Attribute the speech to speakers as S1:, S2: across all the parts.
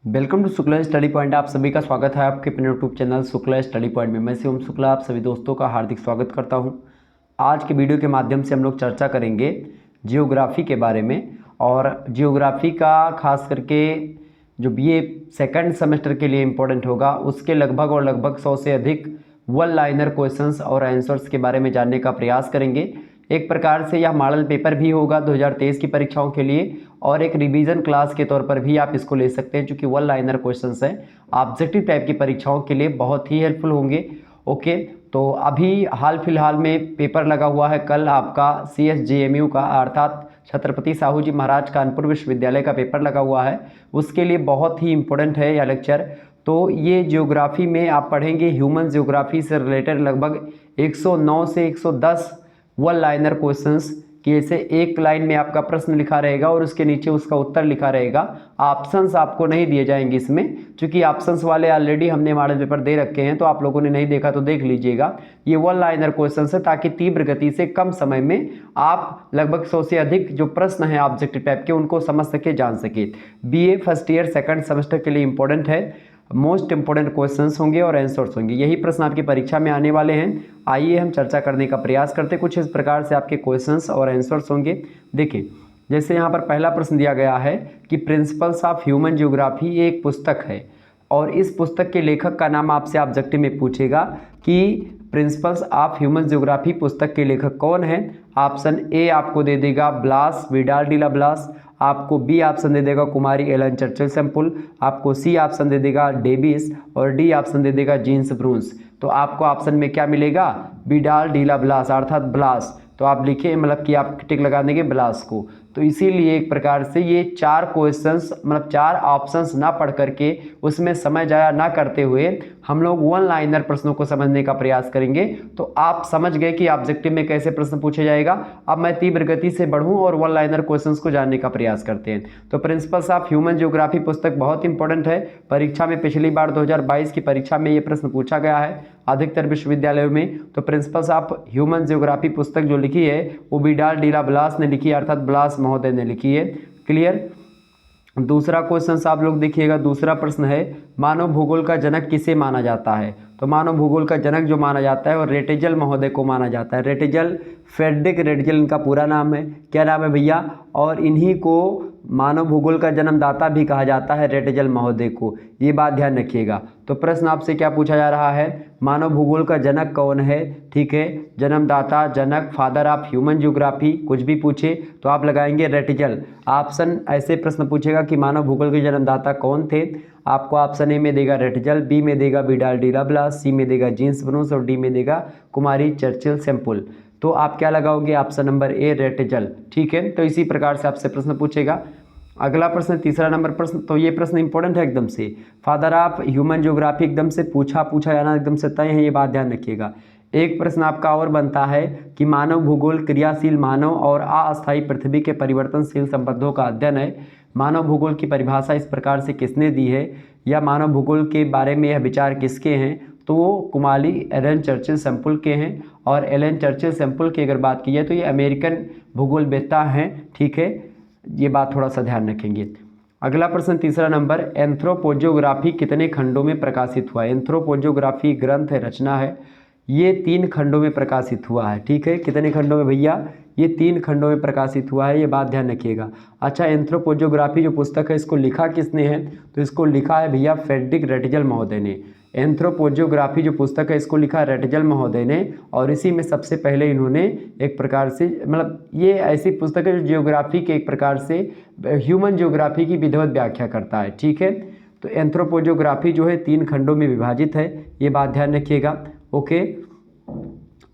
S1: Welcome to Shukla study point. आप सभी का स्वागत है आपके अपने YouTube channel Shukla study point में। मैं शिवम शुक्ला आप सभी दोस्तों का हार्दिक स्वागत करता हूं। आज के वीडियो के माध्यम से हम लोग चर्चा करेंगे जियोग्राफी के बारे में। और जियोग्राफी का खास करके जो बीए सेकंड सेमेस्टर के लिए इम्पोर्टेंट होगा उसके लगभग 100 से अधिक वन लाइनर क्वेश्चंस और आंसर्स के बारे में जानने का प्रयास करेंगे। एक प्रकार से यह मॉडल पेपर भी होगा 2023 की परीक्षाओं के लिए, और एक रिवीजन क्लास के तौर पर भी आप इसको ले सकते हैं, चूँकि वन लाइनर क्वेश्चंस हैं, ऑब्जेक्टिव टाइप की परीक्षाओं के लिए बहुत ही हेल्पफुल होंगे। ओके, तो अभी हाल फिलहाल में पेपर लगा हुआ है, कल आपका CSJMU का अर्थात छत्रपति साहू जी महाराज कानपुर विश्वविद्यालय का पेपर लगा हुआ है। उसके लिए बहुत ही इम्पोर्टेंट है यह लेक्चर। तो ये जियोग्राफी में आप पढ़ेंगे ह्यूमन जियोग्राफी से रिलेटेड लगभग 109 से 110 वन लाइनर क्वेश्चंस कि जैसे एक लाइन में आपका प्रश्न लिखा रहेगा और उसके नीचे उसका उत्तर लिखा रहेगा। ऑप्शंस आपको नहीं दिए जाएंगे इसमें, क्योंकि ऑप्शंस वाले ऑलरेडी हमने मॉडल पेपर दे रखे हैं, तो आप लोगों ने नहीं देखा तो देख लीजिएगा। ये वन लाइनर क्वेश्चंस है ताकि तीव्र गति से कम समय में आप लगभग 100 से अधिक जो प्रश्न हैं ऑब्जेक्टिव टाइप के उनको समझ सके, जान सके। BA first year second semester के लिए इंपॉर्टेंट है। मोस्ट इंपॉर्टेंट क्वेश्चंस होंगे और आंसर्स होंगे, यही प्रश्न आपकी परीक्षा में आने वाले हैं। आइए हम चर्चा करने का प्रयास करते। कुछ इस प्रकार से आपके क्वेश्चंस और आंसर्स होंगे। देखिए, जैसे यहाँ पर पहला प्रश्न दिया गया है कि प्रिंसिपल्स ऑफ ह्यूमन जियोग्राफी एक पुस्तक है, और इस पुस्तक के लेखक का नाम आपसे ऑब्जेक्टिव में पूछेगा कि प्रिंसिपल्स ऑफ ह्यूमन जियोग्राफी पुस्तक के लेखक कौन है। ऑप्शन ए आपको दे देगा ब्लास, विडाल डी ब्लास। आपको बी ऑप्शन दे देगा कुमारी एलन चर्चिल सैम्पल। आपको सी ऑप्शन दे देगा डेविस, और डी ऑप्शन दे देगा जीन्स ब्रूंस। तो आपको ऑप्शन में क्या मिलेगा? विडाल डी ब्लास अर्थात ब्लास। तो आप लिखे, मतलब कि आप टिक लगा देंगे ब्लास को। तो इसीलिए एक प्रकार से ये 4 क्वेश्चंस, मतलब 4 ऑप्शंस ना पढ़ करके उसमें समय जाया ना करते हुए हम लोग वन लाइनर प्रश्नों को समझने का प्रयास करेंगे। तो आप समझ गए कि ऑब्जेक्टिव में कैसे प्रश्न पूछे जाएगा। अब मैं तीव्र गति से बढ़ूं और वन लाइनर क्वेश्चंस को जानने का प्रयास करते हैं। तो प्रिंसिपल्स ऑफ ह्यूमन जियोग्राफी पुस्तक बहुत इंपॉर्टेंट है। परीक्षा में पिछली बार 2022 की परीक्षा में ये प्रश्न पूछा गया है अधिकतर विश्वविद्यालयों में। तो प्रिंसिपल्स ऑफ ह्यूमन जियोग्राफी पुस्तक जो लिखी है वो विडाल डी ब्लास ने लिखी है, अर्थात ब्लास महोदय ने लिखी है। क्लियर। दूसरा क्वेश्चन आप लोग देखिएगा, दूसरा प्रश्न है मानव भूगोल का जनक किसे माना जाता है। तो मानव भूगोल का जनक जो माना जाता है और रेटेजल महोदय को माना जाता है। रेटेजल, फ्रेडरिक रेटेजल इनका पूरा नाम है। क्या नाम है भैया? और इन्हीं को मानव भूगोल का जन्मदाता भी कहा जाता है, रेटेजल महोदय को। ये बात ध्यान रखिएगा। तो प्रश्न आपसे क्या पूछा जा रहा है? मानव भूगोल का जनक कौन है? ठीक है, जन्मदाता, जनक, फादर ऑफ ह्यूमन जियोग्राफी, कुछ भी पूछे तो आप लगाएंगे रेटेजल। ऑप्शन ऐसे प्रश्न पूछेगा कि मानव भूगोल के जन्मदाता कौन थे। आपको ऑप्शन ए में देगा रेटेजल, बी में देगा विडाल डी ब्लास, सी में देगा जीन्स ब्रूंस, और डी में देगा कुमारी चर्चिल सैम्पल। तो आप क्या लगाओगे? ऑप्शन नंबर ए रेटेजल। ठीक है, तो इसी प्रकार से आपसे प्रश्न पूछेगा। अगला प्रश्न, तीसरा नंबर प्रश्न, तो ये प्रश्न इंपॉर्टेंट है एकदम से। फादर ऑफ ह्यूमन जियोग्राफी एकदम से पूछा जाना एकदम से तय है, ये बात ध्यान रखिएगा। एक प्रश्न आपका और बनता है कि मानव भूगोल क्रियाशील मानव और अस्थायी पृथ्वी के परिवर्तनशील संबंधों का अध्ययन है। मानव भूगोल की परिभाषा इस प्रकार से किसने दी है, या मानव भूगोल के बारे में यह विचार किसके हैं? तो वो कुमारी एलन चर्चिल सैम्पल के हैं। और एलन चर्चिल सैम्पल की अगर बात की जाए तो ये अमेरिकन भूगोलवेत्ता हैं। ठीक है, ये बात थोड़ा सा ध्यान रखेंगे। अगला प्रश्न, तीसरा नंबर, एंथ्रोपोजियोग्राफी कितने खंडों में प्रकाशित हुआ है? एंथ्रोपोजियोग्राफी ग्रंथ है, रचना है, ये 3 खंडों में प्रकाशित हुआ है। ठीक है, कितने खंडों में भैया? ये 3 खंडों में प्रकाशित हुआ है, ये बात ध्यान रखिएगा। अच्छा, एंथ्रोपोजियोग्राफी जो पुस्तक है इसको लिखा किसने है? तो इसको लिखा है भैया फ्रेडरिक रेटेजल महोदय ने। एंथ्रोपोजियोग्राफी जो पुस्तक है इसको लिखा रेटेजल महोदय ने, और इसी में सबसे पहले इन्होंने एक प्रकार से, मतलब ये ऐसी पुस्तक है जो जियोग्राफी के एक प्रकार से ह्यूमन जियोग्राफी की विधिवत व्याख्या करता है। ठीक है, तो एंथ्रोपोजियोग्राफी जो है 3 खंडों में विभाजित है, ये बात ध्यान रखिएगा। ओके।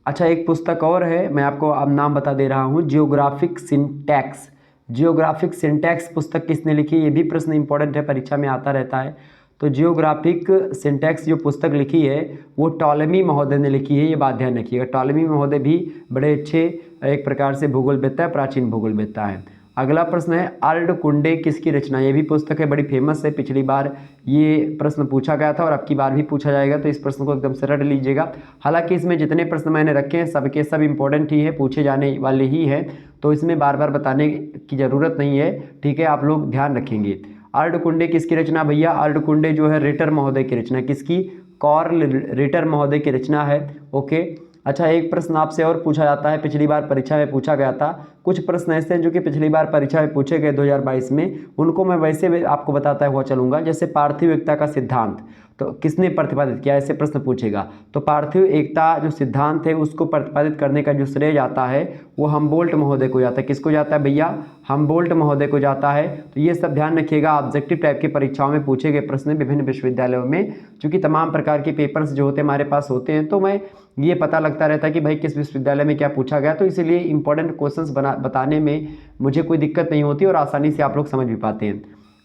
S1: अच्छा, एक पुस्तक और है, मैं आपको अब नाम बता दे रहा हूँ, जियोग्राफिक सिंटैक्स। जियोग्राफिक सिंटैक्स पुस्तक किसने लिखी? ये भी प्रश्न इंपॉर्टेंट है, परीक्षा में आता रहता है। तो जियोग्राफिक सिंटैक्स जो पुस्तक लिखी है वो टॉलेमी महोदय ने लिखी है, ये बात ध्यान रखिएगा। टॉलेमी महोदय भी बड़े अच्छे एक प्रकार से भूगोलवेत्ता है, प्राचीन भूगोलवेत्ता है। अगला प्रश्न है अर्ड कुंडे किसकी रचना? ये भी पुस्तक है, बड़ी फेमस है, पिछली बार ये प्रश्न पूछा गया था और अब की बार भी पूछा जाएगा, तो इस प्रश्न को एकदम से रट लीजिएगा। हालांकि इसमें जितने प्रश्न मैंने रखे हैं सबके सब इंपॉर्टेंट ही है, पूछे जाने वाले ही हैं, तो इसमें बार बार बताने की ज़रूरत नहीं है। ठीक है, आप लोग ध्यान रखेंगे। अर्धकुंडे किसकी रचना भैया? अर्धकुंडे जो है रिटर महोदय की रचना, किसकी? कार्ल रिटर महोदय की रचना है। ओके। अच्छा, एक प्रश्न आपसे और पूछा जाता है, पिछली बार परीक्षा में पूछा गया था। कुछ प्रश्न ऐसे हैं जो कि पिछली बार परीक्षा में पूछे गए 2022 में, उनको मैं वैसे भी आपको बताता हुआ चलूंगा। जैसे पार्थिव एकता का सिद्धांत तो किसने प्रतिपादित किया, ऐसे प्रश्न पूछेगा। तो पार्थिव एकता जो सिद्धांत है उसको प्रतिपादित करने का जो श्रेय जाता है वो हमबोल्ट महोदय को जाता है। किसको जाता है भैया? हमबोल्ट महोदय को जाता है। तो ये सब ध्यान रखिएगा, ऑब्जेक्टिव टाइप की परीक्षाओं में पूछे गए प्रश्न विभिन्न विश्वविद्यालयों में, क्योंकि तमाम प्रकार के पेपर्स जो होते हैं हमारे पास होते हैं, तो मैं ये पता लगता रहता है कि भाई किस विश्वविद्यालय में क्या पूछा गया, तो इसीलिए इंपॉर्टेंट क्वेश्चंस बताने में मुझे कोई दिक्कत नहीं होती और आसानी से आप लोग समझ भी पाते हैं।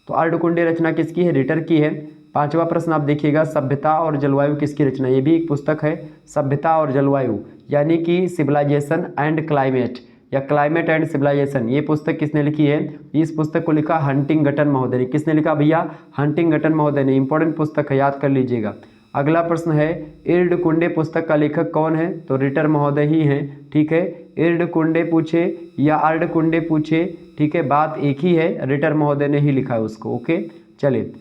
S1: तो अर्धकुंडे रचना किसकी है? रिटर की है। पांचवा प्रश्न आप देखिएगा, सभ्यता और जलवायु किसकी रचना? ये भी एक पुस्तक है, सभ्यता और जलवायु, यानी कि सिविलाइजेशन एंड क्लाइमेट या क्लाइमेट एंड सिविलाइजेशन। ये पुस्तक किसने लिखी है? इस पुस्तक को लिखा हंटिंगटन महोदय ने। किसने लिखा भैया? हंटिंगटन महोदय ने। इंपॉर्टेंट पुस्तक है, याद कर लीजिएगा। अगला प्रश्न है, इर्डकुंडे पुस्तक का लेखक कौन है? तो रिटर महोदय ही हैं। ठीक है, इर्डकुंडे पूछे या अर्धकुंडे पूछे, ठीक है, बात एक ही है, रिटर महोदय ने ही लिखा है उसको। ओके, चलिए,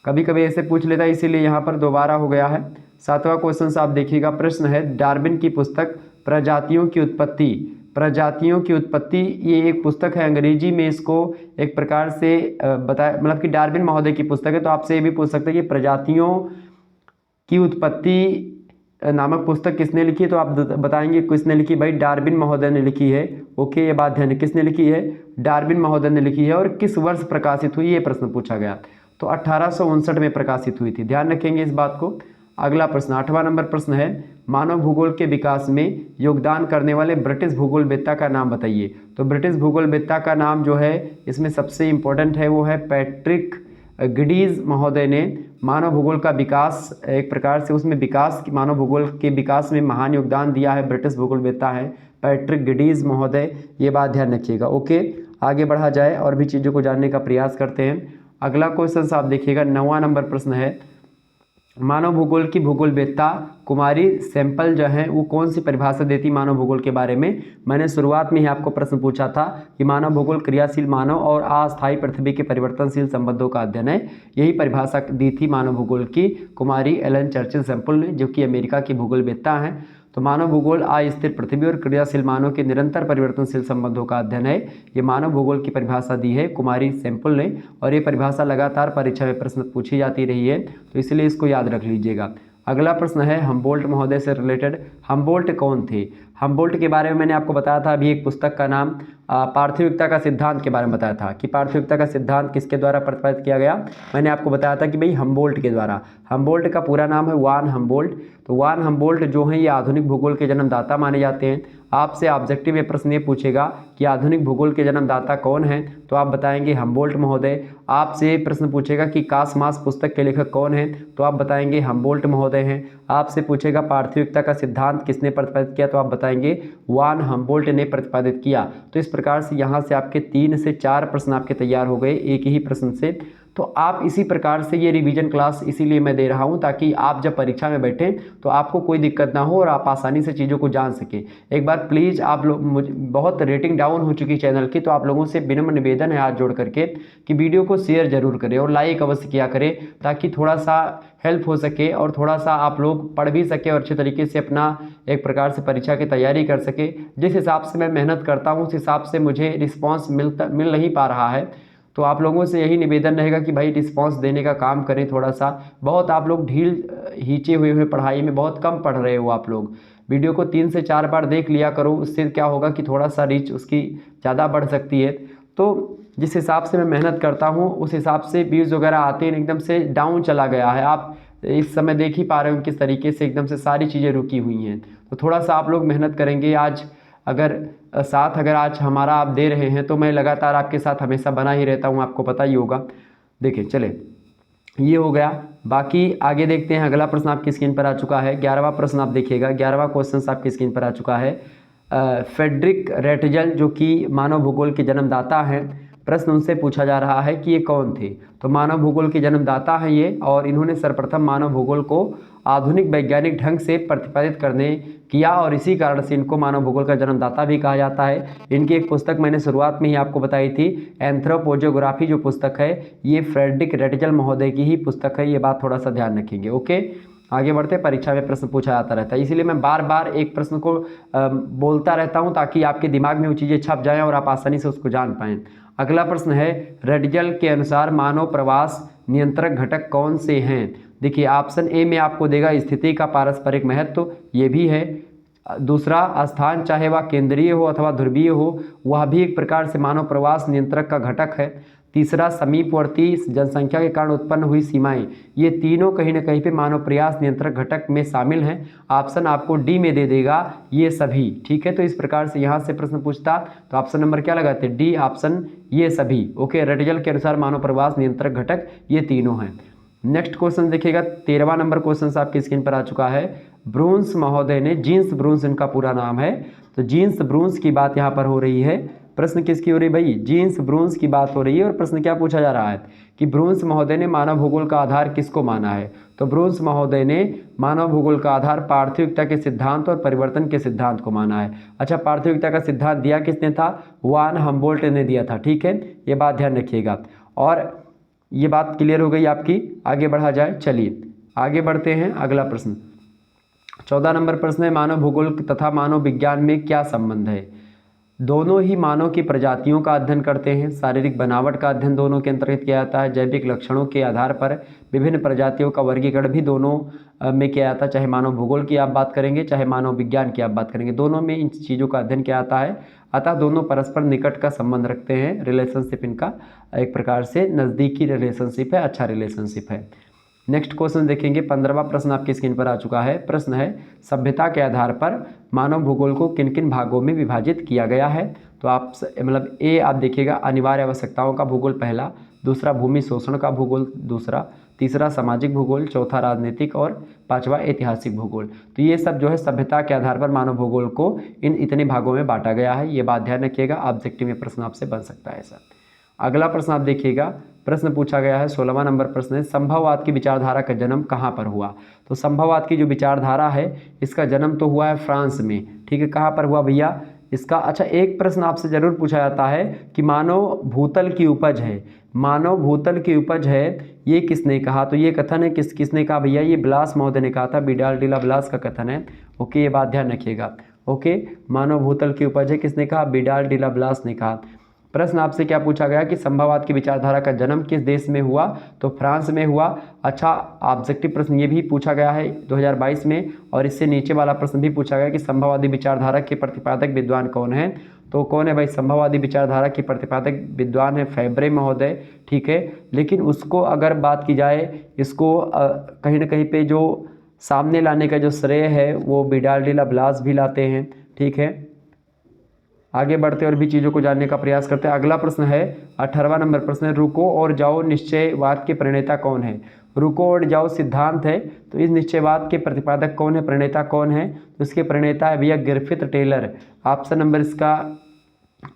S1: कभी कभी ऐसे पूछ लेता है इसीलिए यहाँ पर दोबारा हो गया है। सातवां क्वेश्चन आप देखिएगा, प्रश्न है डार्विन की पुस्तक प्रजातियों की उत्पत्ति। प्रजातियों की उत्पत्ति ये एक पुस्तक है, अंग्रेजी में इसको एक प्रकार से बताया, मतलब कि डार्विन महोदय की पुस्तक है। तो आपसे ये भी पूछ सकते हैं कि प्रजातियों की उत्पत्ति नामक पुस्तक किसने लिखी है? तो आप बताएंगे किसने लिखी? भाई डार्विन महोदय ने लिखी है। ओके, ये बात ध्यान है, किसने लिखी है? डार्विन महोदय ने लिखी है। और किस वर्ष प्रकाशित हुई, ये प्रश्न पूछा गया। तो 1859 में प्रकाशित हुई थी, ध्यान रखेंगे इस बात को। अगला प्रश्न, 8वां नंबर प्रश्न है, मानव भूगोल के विकास में योगदान करने वाले ब्रिटिश भूगोलवेत्ता का नाम बताइए। तो ब्रिटिश भूगोलवेत्ता का नाम जो है इसमें सबसे इंपॉर्टेंट है वो है पैट्रिक गिडीज महोदय ने मानव भूगोल का विकास, एक प्रकार से उसमें विकास, मानव भूगोल के विकास में महान योगदान दिया है, ब्रिटिश भूगोलवेत्ता है पैट्रिक गिडीज महोदय। ये बात ध्यान रखिएगा। ओके, आगे बढ़ा जाए और भी चीज़ों को जानने का प्रयास करते हैं। अगला क्वेश्चन आप देखिएगा, 9वां नंबर प्रश्न है, मानव भूगोल की भूगोलवेत्ता कुमारी सैंपल जो है वो कौन सी परिभाषा देती मानव भूगोल के बारे में? मैंने शुरुआत में ही आपको प्रश्न पूछा था कि मानव भूगोल क्रियाशील मानव और अस्थायी पृथ्वी के परिवर्तनशील संबंधों का अध्ययन है। यही परिभाषा दी थी मानव भूगोल की कुमारी एलन चर्चिल सैंपल ने, जो कि अमेरिका की भूगोलवेत्ता हैं। तो मानव भूगोल अस्थिर पृथ्वी और क्रियाशील मानव के निरंतर परिवर्तनशील संबंधों का अध्ययन है। ये मानव भूगोल की परिभाषा दी है कुमारी सैंपल ने, और ये परिभाषा लगातार परीक्षा में प्रश्न पूछी जाती रही है, तो इसलिए इसको याद रख लीजिएगा। अगला प्रश्न है हमबोल्ट महोदय से रिलेटेड। हमबोल्ट कौन थे? हमबोल्ट के बारे में मैंने आपको बताया था अभी, एक पुस्तक का नाम पार्थिविकता का सिद्धांत के बारे में बताया था कि पार्थिविकता का सिद्धांत किसके द्वारा प्रतिपादित किया गया। मैंने आपको बताया था कि भाई हमबोल्ट के द्वारा। हमबोल्ट का पूरा नाम है वान हमबोल्ट। तो वान हमबोल्ट जो है ये आधुनिक भूगोल के जन्मदाता माने जाते हैं। आपसे ऑब्जेक्टिव में प्रश्न ये पूछेगा कि आधुनिक भूगोल के जन्मदाता कौन है, तो आप बताएंगे हमबोल्ट महोदय। आपसे प्रश्न पूछेगा कि कासमास पुस्तक के लेखक कौन है, तो आप बताएंगे हमबोल्ट महोदय हैं। आपसे पूछेगा पार्थिविकता का सिद्धांत किसने प्रतिपादित किया, तो आप बताएंगे वान हमबोल्ट ने प्रतिपादित किया। तो इस प्रकार से यहाँ से आपके 3 से 4 प्रश्न आपके तैयार हो गए एक ही प्रश्न से। तो आप इसी प्रकार से ये रिवीजन क्लास इसीलिए मैं दे रहा हूँ ताकि आप जब परीक्षा में बैठें तो आपको कोई दिक्कत ना हो और आप आसानी से चीज़ों को जान सकें। एक बार प्लीज़ आप लोग, मुझे बहुत रेटिंग डाउन हो चुकी चैनल की, तो आप लोगों से विनम्र निवेदन है हाथ जोड़ करके कि वीडियो को शेयर जरूर करें और लाइक अवश्य किया करें, ताकि थोड़ा सा हेल्प हो सके और थोड़ा सा आप लोग पढ़ भी सके और अच्छे तरीके से अपना एक प्रकार से परीक्षा की तैयारी कर सके। जिस हिसाब से मैं मेहनत करता हूँ उस हिसाब से मुझे रिस्पांस मिल नहीं पा रहा है, तो आप लोगों से यही निवेदन रहेगा कि भाई रिस्पांस देने का काम करें थोड़ा सा। बहुत आप लोग ढील हिचे हुए पढ़ाई में बहुत कम पढ़ रहे हो आप लोग। वीडियो को 3 से 4 बार देख लिया करो, उससे क्या होगा कि थोड़ा सा रीच उसकी ज़्यादा बढ़ सकती है। तो जिस हिसाब से मैं मेहनत करता हूँ उस हिसाब से व्यूज़ वगैरह आते हैं, एकदम से डाउन चला गया है। आप इस समय देख ही पा रहे हो किस तरीके से एकदम से सारी चीज़ें रुकी हुई हैं। तो थोड़ा सा आप लोग मेहनत करेंगे, आज अगर आज हमारा आप दे रहे हैं तो मैं लगातार आपके साथ हमेशा बना ही रहता हूँ, आपको पता ही होगा। देखिए चले, ये हो गया। बाकी आगे देखते हैं, अगला प्रश्न आपकी स्क्रीन पर आ चुका है। 11वां प्रश्न आप देखिएगा, 11वां क्वेश्चन आपकी स्क्रीन पर आ चुका है। फ्रेडरिक रेटजल जो कि मानव भूगोल के जन्मदाता हैं, प्रश्न उनसे पूछा जा रहा है कि ये कौन थे। तो मानव भूगोल के जन्मदाता हैं ये, और इन्होंने सर्वप्रथम मानव भूगोल को आधुनिक वैज्ञानिक ढंग से प्रतिपादित करने किया, और इसी कारण से इनको मानव भूगोल का जन्मदाता भी कहा जाता है। इनकी एक पुस्तक मैंने शुरुआत में ही आपको बताई थी, एंथ्रोपोजोग्राफी जो पुस्तक है ये फ्रेडरिक रेटजल महोदय की ही पुस्तक है। ये बात थोड़ा सा ध्यान रखेंगे। ओके, आगे बढ़ते, परीक्षा में प्रश्न पूछा जाता रहता है, इसीलिए मैं बार बार एक प्रश्न को बोलता रहता हूं ताकि आपके दिमाग में वो चीज़ें छप जाएं और आप आसानी से उसको जान पाएं। अगला प्रश्न है, रेटजल के अनुसार मानव प्रवास नियंत्रक घटक कौन से हैं। देखिए ऑप्शन ए में आपको देगा स्थिति का पारस्परिक महत्व, ये भी है। दूसरा, स्थान चाहे वह केंद्रीय हो अथवा ध्रुवीय हो, वह भी एक प्रकार से मानव प्रवास नियंत्रक का घटक है। तीसरा, समीपवर्ती जनसंख्या के कारण उत्पन्न हुई सीमाएं, ये तीनों कहीं ना कहीं पे मानव प्रयास नियंत्रक घटक में शामिल हैं। ऑप्शन आपको डी में दे देगा ये सभी, ठीक है। तो इस प्रकार से यहाँ से प्रश्न पूछता तो ऑप्शन नंबर क्या लगाते, डी ऑप्शन ये सभी। ओके, रेटजल के अनुसार मानव प्रवास नियंत्रक घटक ये तीनों हैं। नेक्स्ट क्वेश्चन देखिएगा, 13वां नंबर क्वेश्चन आपकी स्क्रीन पर आ चुका है। ब्रूंस महोदय ने, जीन्स ब्रूंस इनका पूरा नाम है, तो जीन्स ब्रूंस की बात यहाँ पर हो रही है। प्रश्न किसकी हो रही है भाई, जीन्स ब्रूंस की बात हो रही है। और प्रश्न क्या पूछा जा रहा है कि ब्रूंस महोदय ने मानव भूगोल का आधार किसको माना है। तो ब्रूंस महोदय ने मानव भूगोल का आधार पार्थिविकता के सिद्धांत और परिवर्तन के सिद्धांत को माना है। अच्छा, पार्थिविकता का सिद्धांत दिया किसने था, वान हम्बोल्ट ने दिया था, ठीक है, ये बात ध्यान रखिएगा। और ये बात क्लियर हो गई आपकी, आगे बढ़ा जाए। चलिए आगे बढ़ते हैं, अगला प्रश्न 14 नंबर प्रश्न है, मानव भूगोल तथा मानव विज्ञान में क्या संबंध है। दोनों ही मानव की प्रजातियों का अध्ययन करते हैं, शारीरिक बनावट का अध्ययन दोनों के अंतर्गत किया जाता है, जैविक लक्षणों के आधार पर विभिन्न प्रजातियों का वर्गीकरण भी दोनों में किया जाता है। चाहे मानव भूगोल की आप बात करेंगे चाहे मानव विज्ञान की आप बात करेंगे, दोनों में इन चीज़ों का अध्ययन किया जाता है। अतः दोनों परस्पर निकट का संबंध रखते हैं, रिलेशनशिप इनका एक प्रकार से नज़दीकी रिलेशनशिप है, अच्छा रिलेशनशिप है। नेक्स्ट क्वेश्चन देखेंगे, 15वां प्रश्न आपकी स्क्रीन पर आ चुका है। प्रश्न है, सभ्यता के आधार पर मानव भूगोल को किन किन भागों में विभाजित किया गया है। तो आप मतलब ए आप देखिएगा, अनिवार्य आवश्यकताओं का भूगोल पहला, दूसरा भूमि शोषण का भूगोल दूसरा, तीसरा सामाजिक भूगोल, चौथा राजनीतिक और पांचवा ऐतिहासिक भूगोल। तो ये सब जो है सभ्यता के आधार पर मानव भूगोल को इन इतने भागों में बांटा गया है, ये बात ध्यान रखिएगा, ऑब्जेक्टिव में प्रश्न आपसे बन सकता है सर। अगला प्रश्न आप देखिएगा, प्रश्न पूछा गया है 16वां नंबर प्रश्न है, संभववाद की विचारधारा का जन्म कहाँ पर हुआ। तो संभववाद की जो विचारधारा है इसका जन्म तो हुआ है फ्रांस में, ठीक है। कहाँ पर हुआ भैया इसका, अच्छा एक प्रश्न आपसे जरूर पूछा जाता है कि मानव भूतल की उपज है, मानव भूतल की उपज है ये किसने कहा। तो ये कथन है किसने कहा भैया, ये ब्लास महोदय ने कहा था, बिडाल डिला ब्लास का कथन है। ओके, ये बात ध्यान रखिएगा। ओके, मानव भूतल की उपज है किसने कहा, बिडाल डिला ब्लास ने कहा। प्रश्न आपसे क्या पूछा गया कि संभववाद की विचारधारा का जन्म किस देश में हुआ, तो फ्रांस में हुआ। अच्छा, ऑब्जेक्टिव प्रश्न ये भी पूछा गया है 2022 में, और इससे नीचे वाला प्रश्न भी पूछा गया कि संभववादी विचारधारा के प्रतिपादक विद्वान कौन है। तो कौन है भाई, संभववादी विचारधारा के प्रतिपादक विद्वान है फैब्रे महोदय, ठीक है। लेकिन उसको अगर बात की जाए, इसको कहीं ना कहीं पे जो सामने लाने का जो श्रेय है वो बिडाल डिला ब्लास भी लाते हैं, ठीक है। आगे बढ़ते और भी चीज़ों को जानने का प्रयास करते हैं। अगला प्रश्न है 18वां नंबर प्रश्न है, रुको और जाओ निश्चयवाद के प्रणेता कौन है। रुको और जाओ सिद्धांत है, तो इस निश्चयवाद के प्रतिपादक कौन है, प्रणेता कौन है। तो इसके प्रणेता है भैया ग्रिफिथ टेलर। ऑप्शन नंबर इसका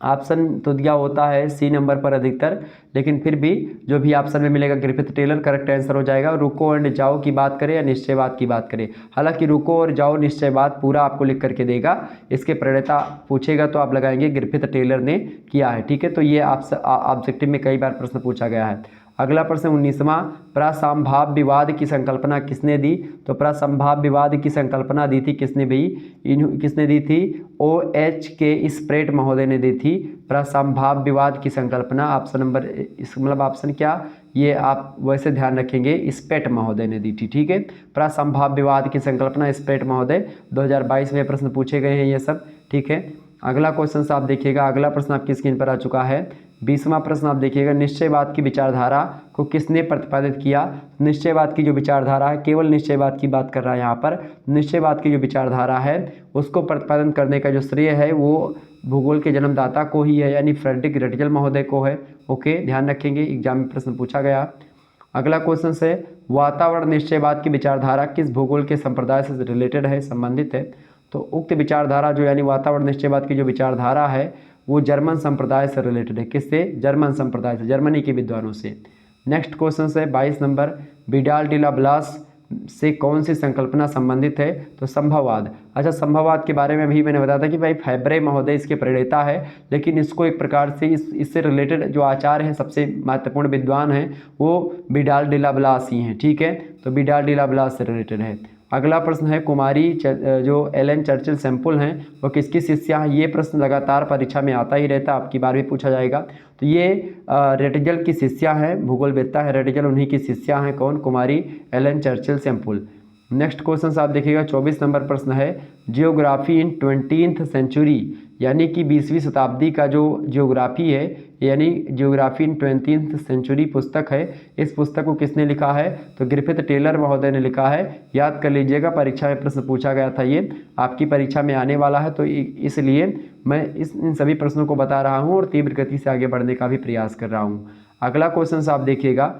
S1: ऑप्शन तो दिया होता है सी नंबर पर अधिकतर, लेकिन फिर भी जो भी ऑप्शन में मिलेगा ग्रिफिथ टेलर करेक्ट आंसर हो जाएगा। रुको एंड जाओ की बात करें या निश्चयवाद की बात करें, हालांकि रुको और जाओ निश्चयवाद पूरा आपको लिख करके देगा, इसके प्रणेता पूछेगा तो आप लगाएंगे ग्रिफिथ टेलर ने किया है, ठीक है। तो ये ऑब्जेक्टिव में कई बार प्रश्न पूछा गया है। अगला प्रश्न 19वां, प्रसंभाव्यवाद की संकल्पना किसने दी। तो प्रसंभाव्यवाद की संकल्पना दी थी किसने भी, किसने दी थी, OH के स्प्रेट महोदय ने दी थी प्रसंभाव्यवाद की संकल्पना। ऑप्शन नंबर इस मतलब ऑप्शन क्या, ये आप वैसे ध्यान रखेंगे, स्पेट महोदय ने दी थी, ठीक है। प्रसंभाव्यवाद की संकल्पना स्पेट महोदय, 2022 में प्रश्न पूछे गए हैं ये सब, ठीक है। अगला क्वेश्चन आप देखिएगा, अगला प्रश्न आपकी स्क्रीन पर आ चुका है 20वां प्रश्न आप देखिएगा, निश्चयवाद की विचारधारा को किसने प्रतिपादित किया। निश्चयवाद की जो विचारधारा है, केवल निश्चयवाद की बात कर रहा है यहाँ पर, निश्चयवाद की जो विचारधारा है उसको प्रतिपादन करने का जो श्रेय है वो भूगोल के जन्मदाता को ही है, यानी फ्रेडरिक रेटजल महोदय को है। ओके, ध्यान रखेंगे, एग्जाम में प्रश्न पूछा गया। अगला क्वेश्चन है, वातावरण निश्चयवाद की विचारधारा किस भूगोल के संप्रदाय से रिलेटेड है, संबंधित है। तो उक्त विचारधारा जो यानी वातावरण निश्चयवाद की जो विचारधारा है वो जर्मन संप्रदाय से रिलेटेड है। किससे? जर्मन संप्रदाय से, जर्मनी के विद्वानों से। नेक्स्ट क्वेश्चन है 22 नंबर, विडाल डी ला ब्लास से कौन सी संकल्पना संबंधित है? तो संभववाद। अच्छा, संभववाद के बारे में भी मैंने बताया था कि भाई फैब्रे महोदय इसके प्रणेता है, लेकिन इसको एक प्रकार से इससे रिलेटेड जो आचार्य हैं, सबसे महत्वपूर्ण विद्वान हैं, वो विडाल डी ला ब्लास ही हैं। ठीक है, तो विडाल डी ला ब्लास से रिलेटेड है। अगला प्रश्न है कुमारी जो एलन चर्चिल सैम्पल हैं वो किसकी शिष्या हैं? ये प्रश्न लगातार परीक्षा में आता ही रहता है, आपकी बार भी पूछा जाएगा। तो ये रेटजल की शिष्या हैं, भूगोलवेत्ता है रेटजल, उन्हीं की शिष्या हैं। कौन? कुमारी Ellen Churchill Semple. Next question आप देखिएगा 24 नंबर प्रश्न है, जियोग्राफी इन 20th सेंचुरी, यानी कि 20वीं शताब्दी का जो जियोग्राफी है, यानी जियोग्राफी इन 20th सेंचुरी पुस्तक है, इस पुस्तक को किसने लिखा है? तो ग्रिफिथ टेलर महोदय ने लिखा है। याद कर लीजिएगा, परीक्षा में प्रश्न पूछा गया था, ये आपकी परीक्षा में आने वाला है, तो इसलिए मैं इन सभी प्रश्नों को बता रहा हूँ और तीव्र गति से आगे बढ़ने का भी प्रयास कर रहा हूँ। अगला क्वेश्चन आप देखिएगा,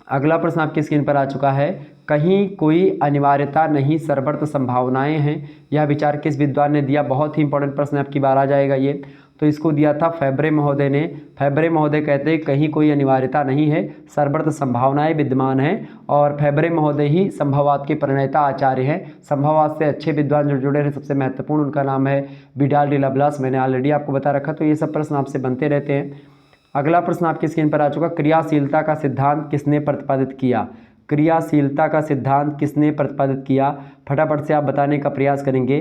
S1: अगला प्रश्न आपकी स्क्रीन पर आ चुका है, कहीं कोई अनिवार्यता नहीं सर्वत्र संभावनाएं हैं, यह विचार किस विद्वान ने दिया? बहुत ही इंपॉर्टेंट प्रश्न आपकी बार आ जाएगा ये। तो इसको दिया था फैब्रे महोदय ने। फैब्रे महोदय कहते हैं कहीं कोई अनिवार्यता नहीं है, सर्वत्र संभावनाएं विद्यमान हैं, और फैब्रे महोदय ही संभववाद के प्रणेता आचार्य हैं। संभववाद से अच्छे विद्वान जो जुड़े हैं, सबसे महत्वपूर्ण उनका नाम है विडाल डी ला ब्लास, मैंने ऑलरेडी आपको बता रखा। तो ये सब प्रश्न आपसे बनते रहते हैं। अगला प्रश्न आपकी स्क्रीन पर आ चुका, क्रियाशीलता का सिद्धांत किसने प्रतिपादित किया? क्रियाशीलता का सिद्धांत किसने प्रतिपादित किया? फटाफट से आप बताने का प्रयास करेंगे,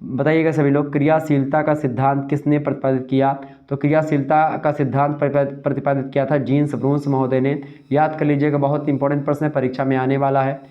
S1: बताइएगा सभी लोग, क्रियाशीलता का सिद्धांत किसने प्रतिपादित किया? तो क्रियाशीलता का सिद्धांत प्रतिपादित किया था जीन्स ब्रूंस महोदय ने। याद कर लीजिएगा, बहुत इंपॉर्टेंट प्रश्न है, परीक्षा में आने वाला है।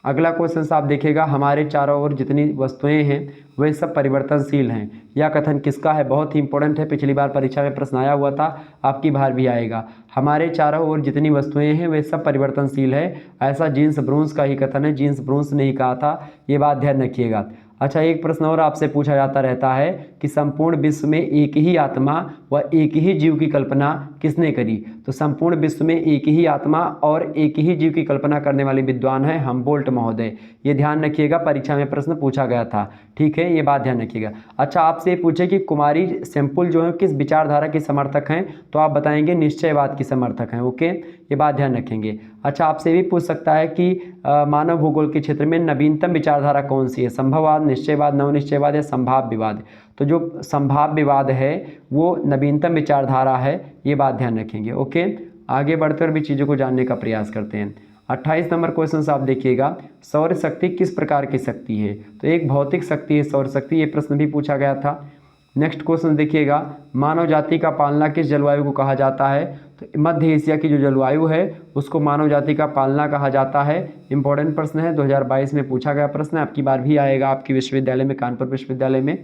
S1: अगला क्वेश्चन आप देखिएगा, हमारे चारों ओर जितनी वस्तुएं हैं वे सब परिवर्तनशील हैं, यह कथन किसका है? बहुत ही इंपॉर्टेंट है, पिछली बार परीक्षा में प्रश्न आया हुआ था, आपकी बार भी आएगा। हमारे चारों ओर जितनी वस्तुएं हैं वे सब परिवर्तनशील है, ऐसा जीन्स ब्रूंस का ही कथन है, जीन्स ब्रूंस ने ही कहा था, ये बात ध्यान रखिएगा। अच्छा, एक प्रश्न और आपसे पूछा जाता रहता है कि संपूर्ण विश्व में एक ही आत्मा व एक ही जीव की कल्पना किसने करी? तो संपूर्ण विश्व में एक ही आत्मा और एक ही जीव की कल्पना करने वाले विद्वान है हम्बोल्ट महोदय। ये ध्यान रखिएगा, परीक्षा में प्रश्न पूछा गया था। ठीक है, ये बात ध्यान रखिएगा। अच्छा, आपसे पूछे कि कुमारी सैम्पल जो है किस विचारधारा के समर्थक हैं, तो आप बताएंगे निश्चयवाद की समर्थक हैं। ओके, ये बात ध्यान रखेंगे। अच्छा, आपसे भी पूछ सकता है कि मानव भूगोल के क्षेत्र में नवीनतम विचारधारा कौन सी है? संभववाद, निश्चयवाद, नवनिश्चयवाद या संभाव्यवाद? तो जो संभाव्यवाद है वो नवीनतम विचारधारा है, ये बात ध्यान रखेंगे। ओके, आगे बढ़ते हुए भी चीज़ों को जानने का प्रयास करते हैं। 28 नंबर क्वेश्चन आप देखिएगा, सौर शक्ति किस प्रकार की शक्ति है? तो एक भौतिक शक्ति है सौर शक्ति, ये प्रश्न भी पूछा गया था। नेक्स्ट क्वेश्चन देखिएगा, मानव जाति का पालना किस जलवायु को कहा जाता है? तो मध्य एशिया की जो जलवायु है उसको मानव जाति का पालना कहा जाता है। इंपॉर्टेंट प्रश्न है, 2022 में पूछा गया प्रश्न है, आपकी बार भी आएगा आपकी विश्वविद्यालय में, कानपुर विश्वविद्यालय में।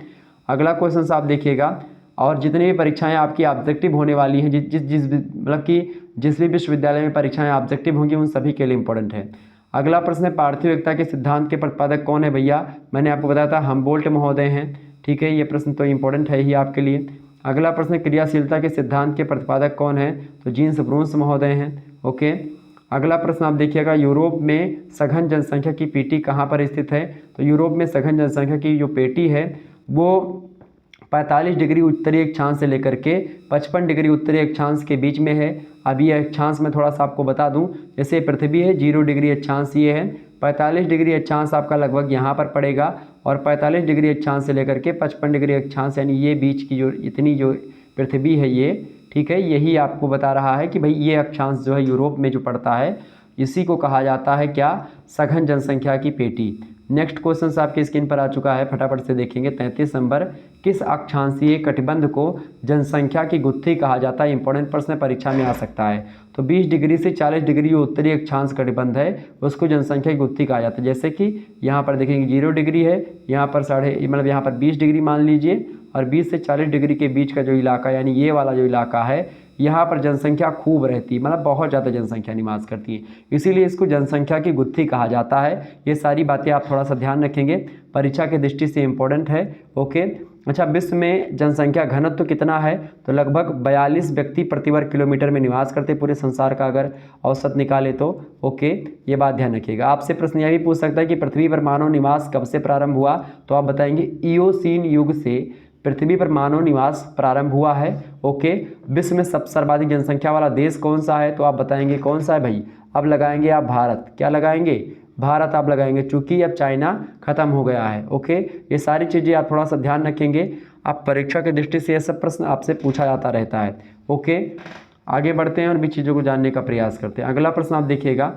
S1: अगला क्वेश्चन आप देखिएगा, और जितनी भी परीक्षाएं आपकी ऑब्जेक्टिव होने वाली हैं, मतलब कि जिस भी विश्वविद्यालय में परीक्षाएं ऑब्जेक्टिव होंगी उन सभी के लिए इंपॉर्टेंट है। अगला प्रश्न है, पार्थिव एकता के सिद्धांत के प्रतिपादक कौन है भैया? मैंने आपको बताया था हम्बोल्ट महोदय हैं। ठीक है, ये प्रश्न तो इंपॉर्टेंट है ही आपके लिए। अगला प्रश्न, क्रियाशीलता के सिद्धांत के प्रतिपादक कौन है? तो जीन्स ब्रूंस महोदय हैं। ओके, अगला प्रश्न आप देखिएगा, यूरोप में सघन जनसंख्या की पेटी कहाँ पर स्थित है? तो यूरोप में सघन जनसंख्या की जो पेटी है वो 45 डिग्री उत्तरी अक्षांश से लेकर के 55 डिग्री उत्तरी अक्षांश के बीच में है। अभी यह अक्षांश में थोड़ा सा आपको बता दूं, जैसे पृथ्वी है 0 डिग्री अक्षांश ये है, 45 डिग्री अक्षांश आपका लगभग यहाँ पर पड़ेगा, और 45 डिग्री अक्षांश से लेकर के 55 डिग्री अक्षांश, यानी ये बीच की जो इतनी जो पृथ्वी है ये, ठीक है, यही आपको बता रहा है कि भाई ये अक्षांश जो है यूरोप में जो पड़ता है इसी को कहा जाता है क्या? सघन जनसंख्या की पेटी। नेक्स्ट क्वेश्चन आपके स्क्रीन पर आ चुका है, फटाफट से देखेंगे। 33 नंबर, किस अक्षांशीय कटिबंध को जनसंख्या की गुत्थी कहा जाता है? इंपॉर्टेंट प्रश्न परीक्षा में आ सकता है। तो 20 डिग्री से 40 डिग्री जो उत्तरी अक्षांश कटिबंध है उसको जनसंख्या की गुत्थी कहा जाता है। जैसे कि यहाँ पर देखेंगे 0 डिग्री है, यहाँ पर मतलब यहाँ पर 20 डिग्री मान लीजिए, और 20 से 40 डिग्री के बीच का जो इलाका, यानी ये वाला जो इलाका है, यहाँ पर जनसंख्या खूब रहती है, मतलब बहुत ज़्यादा जनसंख्या निवास करती है, इसीलिए इसको जनसंख्या की गुत्थी कहा जाता है। ये सारी बातें आप थोड़ा सा ध्यान रखेंगे, परीक्षा की दृष्टि से इम्पोर्टेंट है। ओके, अच्छा, विश्व में जनसंख्या घनत्व कितना है? तो लगभग 42 व्यक्ति प्रति वर्ग किलोमीटर में निवास करते पूरे संसार का अगर औसत निकाले तो। ओके, ये बात ध्यान रखिएगा। आपसे प्रश्न यह भी पूछ सकता है कि पृथ्वी पर मानव निवास कब से प्रारंभ हुआ? तो आप बताएंगे ईओसीन युग से पृथ्वी पर मानव निवास प्रारंभ हुआ है। ओके, विश्व में सर्वाधिक जनसंख्या वाला देश कौन सा है, तो आप बताएंगे कौन सा है भाई। अब लगाएंगे आप भारत, क्या लगाएंगे, भारत आप लगाएंगे, चूंकि अब चाइना खत्म हो गया है। ओके, ये सारी चीज़ें आप थोड़ा सा ध्यान रखेंगे, आप परीक्षा की दृष्टि से ये सब प्रश्न आपसे पूछा जाता रहता है। ओके, आगे बढ़ते हैं और भी चीज़ों को जानने का प्रयास करते हैं। अगला प्रश्न आप देखिएगा,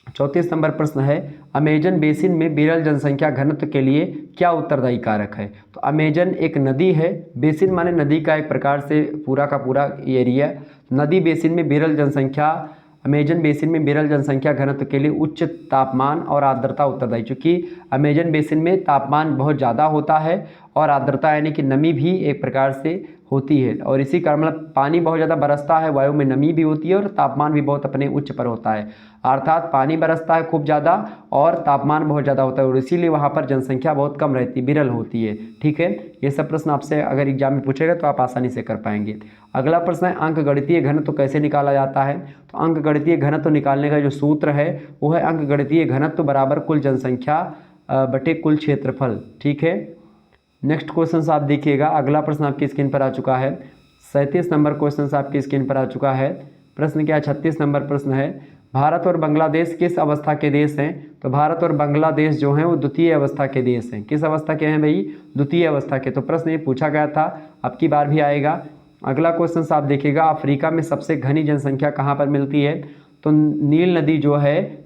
S1: 34 नंबर प्रश्न है, अमेजन बेसिन में विरल जनसंख्या घनत्व के लिए क्या उत्तरदायी कारक है। तो अमेजन एक नदी है, बेसिन माने नदी का एक प्रकार से पूरा का पूरा एरिया। नदी बेसिन में विरल जनसंख्या, अमेजन बेसिन में विरल जनसंख्या घनत्व के लिए उच्च तापमान और आर्द्रता उत्तरदायी, चूँकि अमेजन बेसिन में तापमान बहुत ज़्यादा होता है और आर्द्रता यानी कि नमी भी एक प्रकार से होती है, और इसी कारण मतलब पानी बहुत ज़्यादा बरसता है, वायु में नमी भी होती है और तापमान भी बहुत अपने उच्च पर होता है, अर्थात पानी बरसता है खूब ज़्यादा और तापमान बहुत ज़्यादा होता है, और इसीलिए वहाँ पर जनसंख्या बहुत कम रहती, विरल होती है। ठीक है, ये सब प्रश्न आपसे अगर एग्जाम में पूछेगा तो आप आसानी से कर पाएंगे। अगला प्रश्न है, अंकगणितीय घनत्व कैसे निकाला जाता है। तो अंकगणितीय घनत्व निकालने का जो सूत्र है वो है अंकगणितीय घनत्व बराबर कुल जनसंख्या बटे कुल क्षेत्रफल। ठीक है, नेक्स्ट क्वेश्चन आप देखिएगा, अगला प्रश्न आपकी स्क्रीन पर आ चुका है, 37 नंबर क्वेश्चन आपकी स्क्रीन पर आ चुका है। प्रश्न क्या है, 36 नंबर प्रश्न है, भारत और बांग्लादेश किस अवस्था के देश हैं। तो भारत और बांग्लादेश जो हैं वो द्वितीय अवस्था के देश हैं। किस अवस्था के हैं भाई, द्वितीय अवस्था के। तो प्रश्न ये पूछा गया था, अब की बार भी आएगा। अगला क्वेश्चन आप देखिएगा, अफ्रीका में सबसे घनी जनसंख्या कहाँ पर मिलती है। तो नील नदी जो है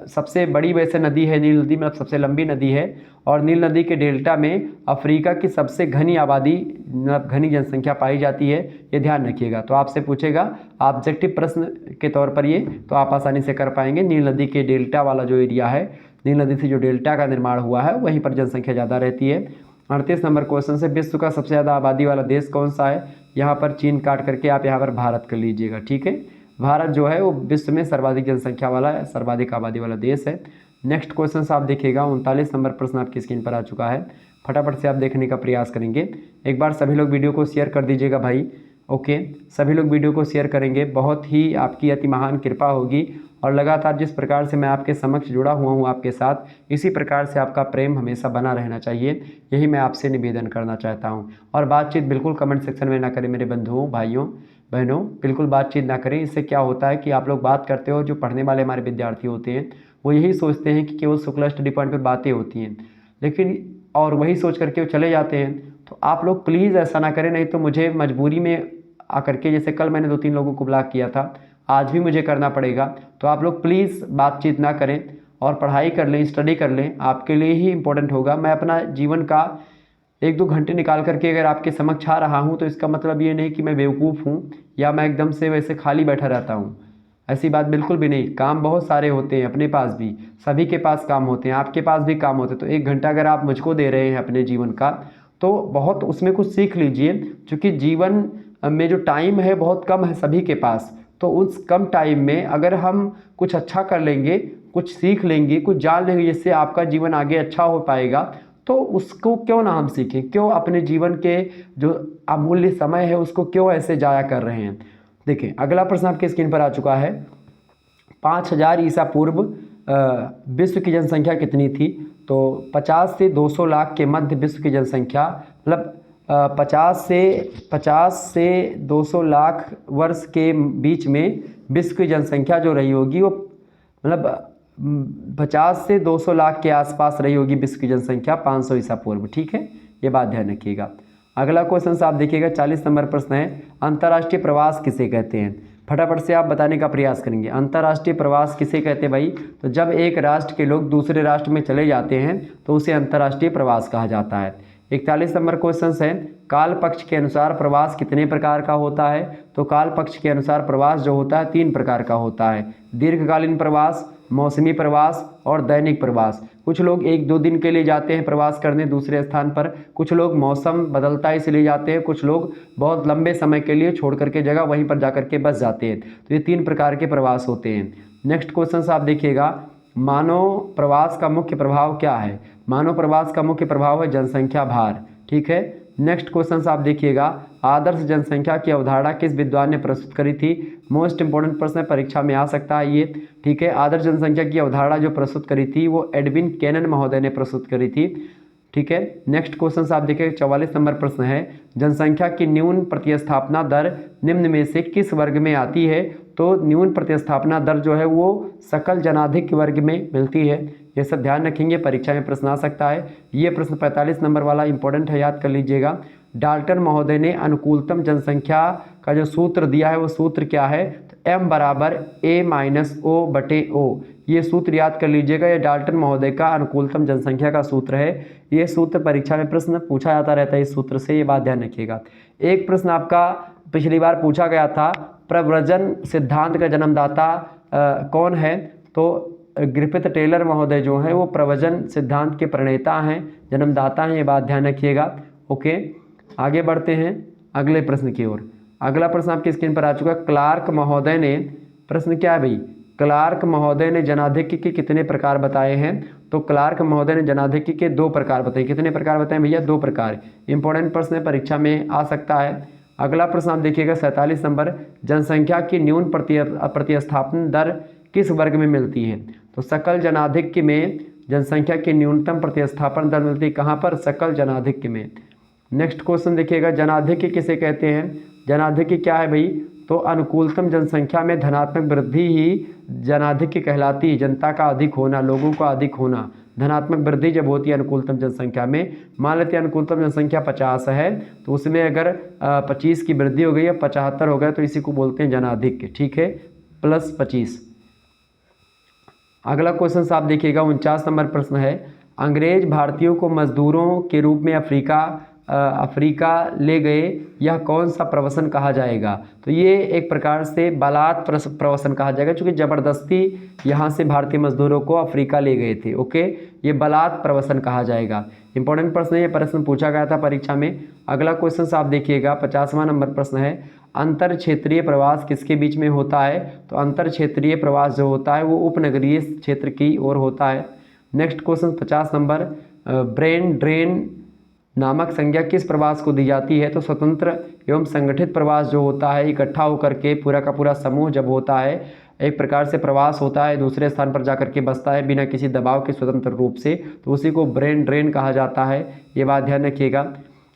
S1: सबसे बड़ी वैसे नदी है, नील नदी मतलब सबसे लंबी नदी है, और नील नदी के डेल्टा में अफ्रीका की सबसे घनी आबादी मतलब घनी जनसंख्या पाई जाती है, ये ध्यान रखिएगा। तो आपसे पूछेगा ऑब्जेक्टिव प्रश्न के तौर पर ये, तो आप आसानी से कर पाएंगे। नील नदी के डेल्टा वाला जो एरिया है, नील नदी से जो डेल्टा का निर्माण हुआ है वहीं पर जनसंख्या ज़्यादा रहती है। 38 नंबर क्वेश्चन से, विश्व का सबसे ज़्यादा आबादी वाला देश कौन सा है। यहाँ पर चीन काट करके आप यहाँ पर भारत कर लीजिएगा। ठीक है, भारत जो है वो विश्व में सर्वाधिक जनसंख्या वाला, सर्वाधिक आबादी वाला देश है। नेक्स्ट क्वेश्चन आप देखिएगा, 39 नंबर प्रश्न आपकी स्क्रीन पर आ चुका है, फटाफट से आप देखने का प्रयास करेंगे। एक बार सभी लोग वीडियो को शेयर कर दीजिएगा भाई। ओके, सभी लोग वीडियो को शेयर करेंगे, बहुत ही आपकी अति महान कृपा होगी, और लगातार जिस प्रकार से मैं आपके समक्ष जुड़ा हुआ हूँ आपके साथ, इसी प्रकार से आपका प्रेम हमेशा बना रहना चाहिए, यही मैं आपसे निवेदन करना चाहता हूँ। और बातचीत बिल्कुल कमेंट सेक्शन में ना करें मेरे बंधुओं भाइयों बहनों, बिल्कुल बातचीत ना करें। इससे क्या होता है कि आप लोग बात करते हो, जो पढ़ने वाले हमारे विद्यार्थी होते हैं वो यही सोचते हैं कि केवल शुक्ला स्टडी पॉइंट पर बातें होती हैं, लेकिन और वही सोच करके वो चले जाते हैं। तो आप लोग प्लीज़ ऐसा ना करें, नहीं तो मुझे मजबूरी में आकर के, जैसे कल मैंने 2-3 लोगों को ब्लॉक किया था, आज भी मुझे करना पड़ेगा। तो आप लोग प्लीज़ बातचीत ना करें और पढ़ाई कर लें, स्टडी कर लें, आपके लिए ही इम्पोर्टेंट होगा। मैं अपना जीवन का 1-2 घंटे निकाल करके अगर आपके समक्ष आ रहा हूँ तो इसका मतलब ये नहीं कि मैं बेवकूफ़ हूँ या मैं एकदम से वैसे खाली बैठा रहता हूँ, ऐसी बात बिल्कुल भी नहीं। काम बहुत सारे होते हैं, अपने पास भी, सभी के पास काम होते हैं, आपके पास भी काम होते हैं। तो 1 घंटा अगर आप मुझको दे रहे हैं अपने जीवन का, तो बहुत उसमें कुछ सीख लीजिए, क्योंकि जीवन में जो टाइम है बहुत कम है सभी के पास। तो उस कम टाइम में अगर हम कुछ अच्छा कर लेंगे, कुछ सीख लेंगे, कुछ जान लेंगे, जिससे आपका जीवन आगे अच्छा हो पाएगा, तो उसको क्यों ना हम सीखें। क्यों अपने जीवन के जो अमूल्य समय है उसको क्यों ऐसे जाया कर रहे हैं। देखिए, अगला प्रश्न आपके स्क्रीन पर आ चुका है, 5000 ईसा पूर्व विश्व की जनसंख्या कितनी थी। तो 50 से 200 लाख के मध्य विश्व की जनसंख्या, मतलब 50 से 200 लाख वर्ष के बीच में विश्व की जनसंख्या जो रही होगी वो मतलब 50 से 200 लाख के आसपास रही होगी विश्व की जनसंख्या 500 ईसा पूर्व। ठीक है, ये बात ध्यान रखिएगा। अगला क्वेश्चन आप देखिएगा, 40 नंबर प्रश्न है, अंतर्राष्ट्रीय प्रवास किसे कहते हैं। फटाफट से आप बताने का प्रयास करेंगे, अंतर्राष्ट्रीय प्रवास किसे कहते हैं भाई। तो जब एक राष्ट्र के लोग दूसरे राष्ट्र में चले जाते हैं तो उसे अंतर्राष्ट्रीय प्रवास कहा जाता है। 41 नंबर क्वेश्चन है, काल पक्ष के अनुसार प्रवास कितने प्रकार का होता है। तो काल पक्ष के अनुसार प्रवास जो होता है 3 प्रकार का होता है, दीर्घकालीन प्रवास, मौसमी प्रवास और दैनिक प्रवास। कुछ लोग 1-2 दिन के लिए जाते हैं प्रवास करने दूसरे स्थान पर, कुछ लोग मौसम बदलता है इसलिए जाते हैं, कुछ लोग बहुत लंबे समय के लिए छोड़ करके जगह वहीं पर जा करके बस जाते हैं। तो ये 3 प्रकार के प्रवास होते हैं। नेक्स्ट क्वेश्चन आप देखिएगा, मानव प्रवास का मुख्य प्रभाव क्या है। मानव प्रवास का मुख्य प्रभाव है जनसंख्या भार। ठीक है, नेक्स्ट क्वेश्चन आप देखिएगा, आदर्श जनसंख्या की अवधारणा किस विद्वान ने प्रस्तुत करी थी। मोस्ट इंपोर्टेंट प्रश्न परीक्षा में आ सकता है ये। ठीक है, आदर्श जनसंख्या की अवधारणा जो प्रस्तुत करी थी वो एडविन केनन महोदय ने प्रस्तुत करी थी। ठीक है। नेक्स्ट क्वेश्चन से आप देखिए 44 नंबर प्रश्न है, जनसंख्या की न्यून प्रतिस्थापना दर निम्न में से किस वर्ग में आती है? तो न्यून प्रतिस्थापना दर जो है वो सकल जनाधिक्य वर्ग में मिलती है। ये सब ध्यान रखेंगे, परीक्षा में प्रश्न आ सकता है। ये प्रश्न 45 नंबर वाला इंपॉर्टेंट है, याद कर लीजिएगा। डाल्टन महोदय ने अनुकूलतम जनसंख्या का जो सूत्र दिया है वो सूत्र क्या है? तो m बराबर a-o/o, ये सूत्र याद कर लीजिएगा। ये डाल्टन महोदय का अनुकूलतम जनसंख्या का सूत्र है। ये सूत्र परीक्षा में प्रश्न पूछा जाता रहता है इस सूत्र से, ये बात ध्यान रखिएगा। एक प्रश्न आपका पिछली बार पूछा गया था, प्रव्रजन सिद्धांत का जन्मदाता कौन है? तो ग्रिफिथ टेलर महोदय जो हैं वो प्रव्रजन सिद्धांत के प्रणेता हैं, जन्मदाता हैं, ये बात ध्यान रखिएगा। ओके, आगे बढ़ते हैं अगले प्रश्न की ओर। अगला प्रश्न आपकी स्क्रीन पर आ चुका है। क्लार्क महोदय ने, प्रश्न क्या है भाई? क्लार्क महोदय ने जनाधिक्य के कितने प्रकार बताए हैं? तो क्लार्क महोदय ने जनाधिक्य के 2 प्रकार बताए। कितने प्रकार बताए भैया? 2 प्रकार। इंपॉर्टेंट प्रश्न है, परीक्षा में आ सकता है। अगला प्रश्न आप देखिएगा 47 नंबर, जनसंख्या की न्यून प्रतिस्थापन दर किस वर्ग में मिलती है? तो सकल जनाधिक्य में जनसंख्या की न्यूनतम प्रतिस्थापन दर मिलती है कहाँ पर? सकल जनाधिक्य में। नेक्स्ट क्वेश्चन देखिएगा, जनाधिक्य किसे कहते हैं? जनाधिक्य क्या है भाई? तो अनुकूलतम जनसंख्या में धनात्मक वृद्धि ही जनाधिक्य कहलाती है। जनता का अधिक होना, लोगों का अधिक होना, धनात्मक वृद्धि जब होती है अनुकूलतम जनसंख्या में। मान लेते हैं अनुकूलतम जनसंख्या 50 है, तो उसमें अगर 25 की वृद्धि हो गई या 75 हो गया तो इसी को बोलते हैं जनाधिक्य, ठीक है, प्लस 25। अगला क्वेश्चन साहब देखिएगा 49 नंबर प्रश्न है, अंग्रेज भारतीयों को मजदूरों के रूप में अफ्रीका ले गए, यह कौन सा प्रवसन कहा जाएगा? तो ये एक प्रकार से बलात् प्रवसन कहा जाएगा, क्योंकि ज़बरदस्ती यहाँ से भारतीय मजदूरों को अफ्रीका ले गए थे। ओके, ये बलात् प्रवसन कहा जाएगा। इंपॉर्टेंट प्रश्न है, ये प्रश्न पूछा गया था परीक्षा में। अगला क्वेश्चन आप देखिएगा 50वां नंबर प्रश्न है, अंतर क्षेत्रीय प्रवास किसके बीच में होता है? तो अंतर क्षेत्रीय प्रवास जो होता है वो उपनगरीय क्षेत्र की ओर होता है। Next question 50 number, brain drain नामक संज्ञा किस प्रवास को दी जाती है? तो स्वतंत्र एवं संगठित प्रवास जो होता है, इकट्ठा होकर के पूरा का पूरा समूह जब होता है, एक प्रकार से प्रवास होता है, दूसरे स्थान पर जाकर के बसता है बिना किसी दबाव के स्वतंत्र रूप से, तो उसी को ब्रेन ड्रेन कहा जाता है। ये बात ध्यान रखिएगा।